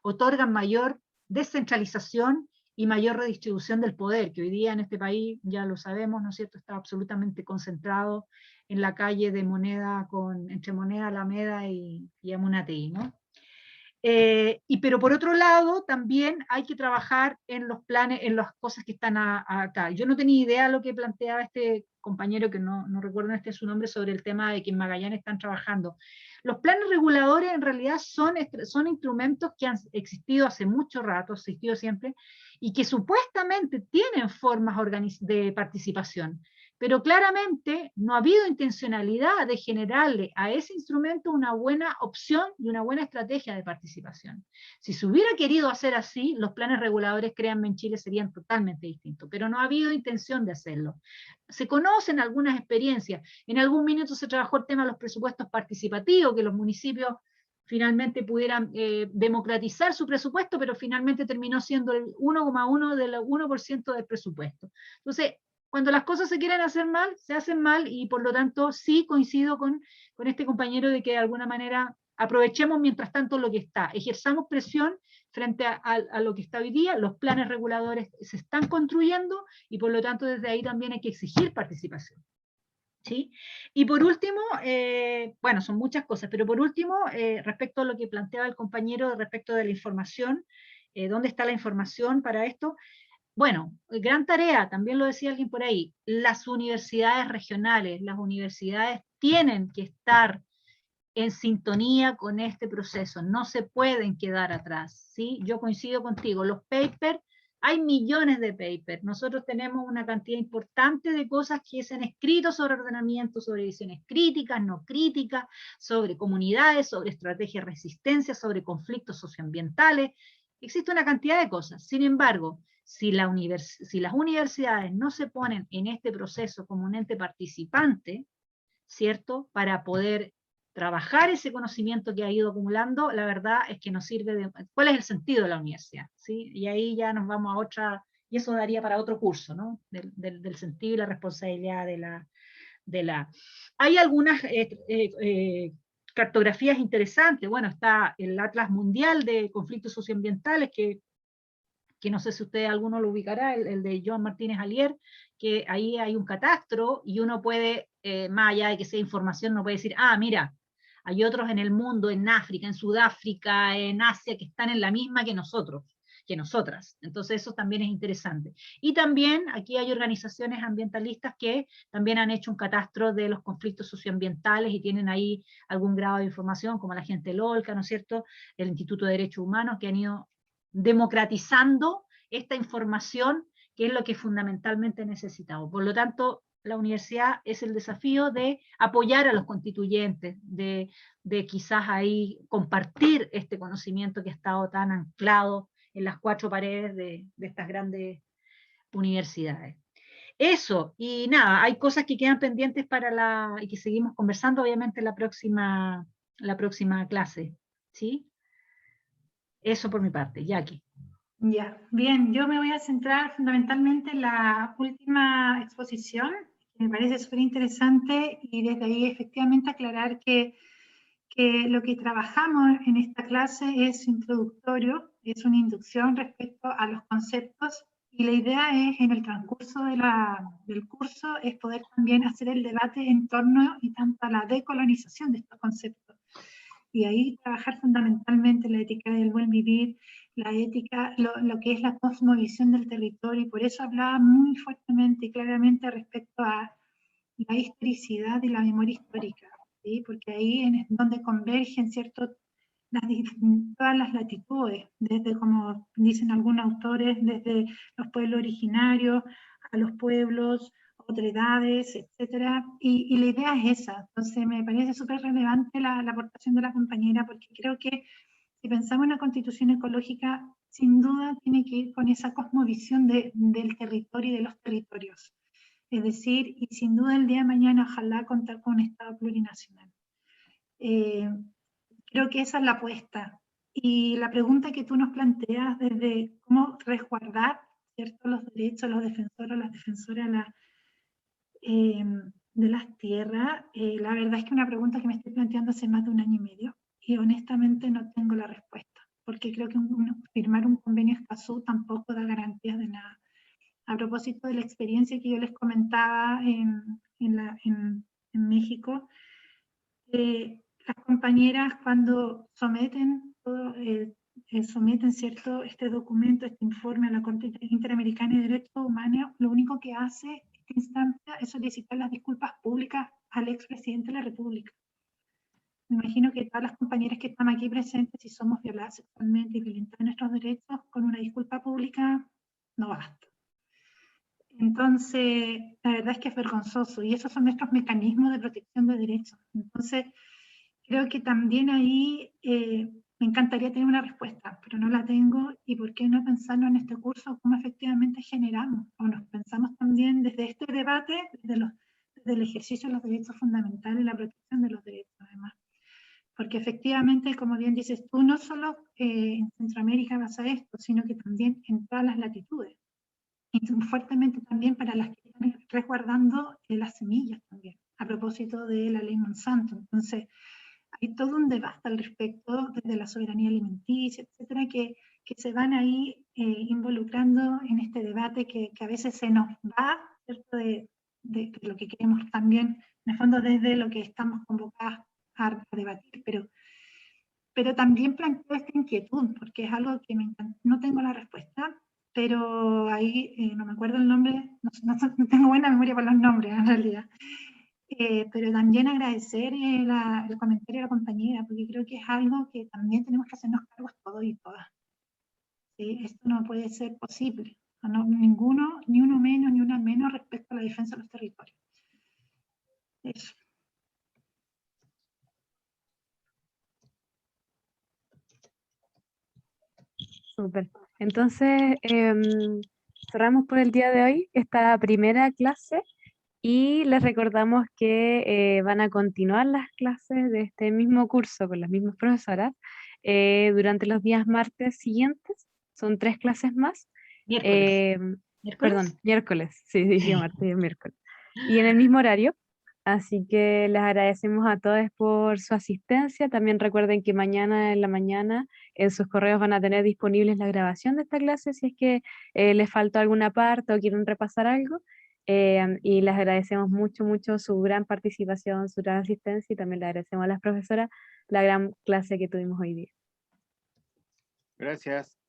otorgan mayor descentralización y mayor redistribución del poder, que hoy día en este país, ya lo sabemos, ¿no es cierto?, está absolutamente concentrado en la calle de Moneda, entre Moneda, Alameda y Amunategui, ¿no? Pero por otro lado, también hay que trabajar en los planes, en las cosas que están acá. Yo no tenía idea de lo que planteaba este compañero, que no recuerdo su nombre, sobre el tema de que en Magallanes están trabajando. Los planes reguladores en realidad son instrumentos que han existido hace mucho rato, existido siempre, y que supuestamente tienen formas de participación. Pero claramente no ha habido intencionalidad de generarle a ese instrumento una buena opción y una buena estrategia de participación. Si se hubiera querido hacer así, los planes reguladores, créanme, en Chile serían totalmente distintos, pero no ha habido intención de hacerlo. Se conocen algunas experiencias, en algún minuto se trabajó el tema de los presupuestos participativos, que los municipios finalmente pudieran democratizar su presupuesto, pero finalmente terminó siendo el 1,1 del 1% del presupuesto. Entonces, cuando las cosas se quieren hacer mal, se hacen mal, y por lo tanto sí coincido con este compañero de que de alguna manera aprovechemos mientras tanto lo que está, ejerzamos presión frente a lo que está hoy día, los planes reguladores se están construyendo y por lo tanto desde ahí también hay que exigir participación. ¿Sí? Y por último, bueno, son muchas cosas, pero por último, respecto a lo que planteaba el compañero respecto de la información, ¿dónde está la información para esto? Bueno, gran tarea, también lo decía alguien por ahí, las universidades regionales, las universidades tienen que estar en sintonía con este proceso, no se pueden quedar atrás, ¿sí? Yo coincido contigo, los papers, hay millones de papers, nosotros tenemos una cantidad importante de cosas que se han escrito sobre ordenamiento, sobre visiones críticas, no críticas, sobre comunidades, sobre estrategias de resistencia, sobre conflictos socioambientales, existe una cantidad de cosas, sin embargo, si las universidades no se ponen en este proceso como un ente participante, ¿cierto? Para poder trabajar ese conocimiento que ha ido acumulando, la verdad es que nos sirve de... ¿Cuál es el sentido de la universidad? ¿Sí? Y ahí ya nos vamos a otra, y eso daría para otro curso, ¿no? Del sentido y la responsabilidad de la... Hay algunas cartografías interesantes. Bueno, está el Atlas Mundial de Conflictos Socioambientales, que no sé si usted alguno lo ubicará, el de Joan Martínez Alier, que ahí hay un catastro y uno puede, más allá de que sea información, no puede decir, ah, mira, hay otros en el mundo, en África, en Sudáfrica, en Asia, que están en la misma que nosotros, que nosotras. Entonces eso también es interesante. Y también aquí hay organizaciones ambientalistas que también han hecho un catastro de los conflictos socioambientales y tienen ahí algún grado de información, como la gente LOLCA, ¿no es cierto?, el Instituto de Derechos Humanos, que han ido democratizando esta información, que es lo que fundamentalmente necesitamos. Por lo tanto, la universidad es el desafío de apoyar a los constituyentes, de quizás ahí compartir este conocimiento que ha estado tan anclado en las cuatro paredes de estas grandes universidades. Eso, y nada, hay cosas que quedan pendientes y que seguimos conversando, obviamente, en la próxima clase, ¿sí? Eso por mi parte, Jackie. Ya, bien, yo me voy a centrar fundamentalmente en la última exposición, que me parece súper interesante, y desde ahí efectivamente aclarar que lo que trabajamos en esta clase es introductorio, es una inducción respecto a los conceptos, y la idea es, en el transcurso del curso, es poder también hacer el debate en torno y tanto a la decolonización de estos conceptos. Y ahí trabajar fundamentalmente la ética del buen vivir, la ética, lo que es la cosmovisión del territorio, y por eso hablaba muy fuertemente y claramente respecto a la historicidad y la memoria histórica, ¿sí? Porque ahí es donde convergen, ¿cierto?, todas las latitudes, desde, como dicen algunos autores, desde los pueblos originarios a los pueblos, otredades, etcétera, y la idea es esa. Entonces me parece súper relevante la aportación de la compañera, porque creo que si pensamos en una constitución ecológica, sin duda tiene que ir con esa cosmovisión del territorio y de los territorios. Es decir, y sin duda el día de mañana ojalá contar con un Estado plurinacional. Creo que esa es la apuesta. Y la pregunta que tú nos planteas desde cómo resguardar, ¿cierto?, los derechos de los defensores o las defensoras de las tierras, la verdad es que es una pregunta que me estoy planteando hace más de 1 año y medio, y honestamente no tengo la respuesta, porque creo que firmar un convenio Escazú tampoco da garantías de nada. A propósito de la experiencia que yo les comentaba en México, las compañeras, cuando someten ¿cierto?, este documento, este informe a la Corte Interamericana de Derechos Humanos, lo único que hace esta instancia es solicitar las disculpas públicas al expresidente de la República. Me imagino que todas las compañeras que están aquí presentes, si somos violadas sexualmente y violentadas nuestros derechos, con una disculpa pública no basta. Entonces, la verdad es que es vergonzoso, y esos son nuestros mecanismos de protección de derechos. Entonces, creo que también ahí me encantaría tener una respuesta, pero no la tengo, y por qué no pensarlo en este curso, cómo efectivamente generamos, o nos pensamos también desde este debate, desde el ejercicio de los derechos fundamentales y la protección de los derechos, además. Porque efectivamente, como bien dices tú, no solo en Centroamérica pasa esto, sino que también en todas las latitudes. Y fuertemente también para las que están resguardando las semillas también, a propósito de la ley Monsanto. Entonces, hay todo un debate al respecto, desde la soberanía alimenticia, etcétera, que se van ahí involucrando en este debate que a veces se nos va, ¿cierto?, de lo que queremos también, en el fondo desde lo que estamos convocados a debatir, pero también planteo esta inquietud, porque es algo que me encanta. No tengo la respuesta, pero ahí no me acuerdo el nombre, no tengo buena memoria para los nombres en realidad. Pero también agradecer el comentario de la compañera, porque creo que es algo que también tenemos que hacernos cargos todos y todas. ¿Sí? Esto no puede ser posible, no, ninguno, ni uno menos, ni una menos respecto a la defensa de los territorios. Eso. Súper. Entonces, cerramos por el día de hoy esta primera clase y les recordamos que van a continuar las clases de este mismo curso con las mismas profesoras durante los días martes siguientes. Son 3 clases más. Miércoles. Perdón, miércoles. Sí, dije martes y miércoles. Y en el mismo horario. Así que les agradecemos a todos por su asistencia. También recuerden que mañana en la mañana en sus correos van a tener disponibles la grabación de esta clase si es que les faltó alguna parte o quieren repasar algo. Y les agradecemos mucho, mucho su gran participación, su gran asistencia y también le agradecemos a las profesoras la gran clase que tuvimos hoy día. Gracias.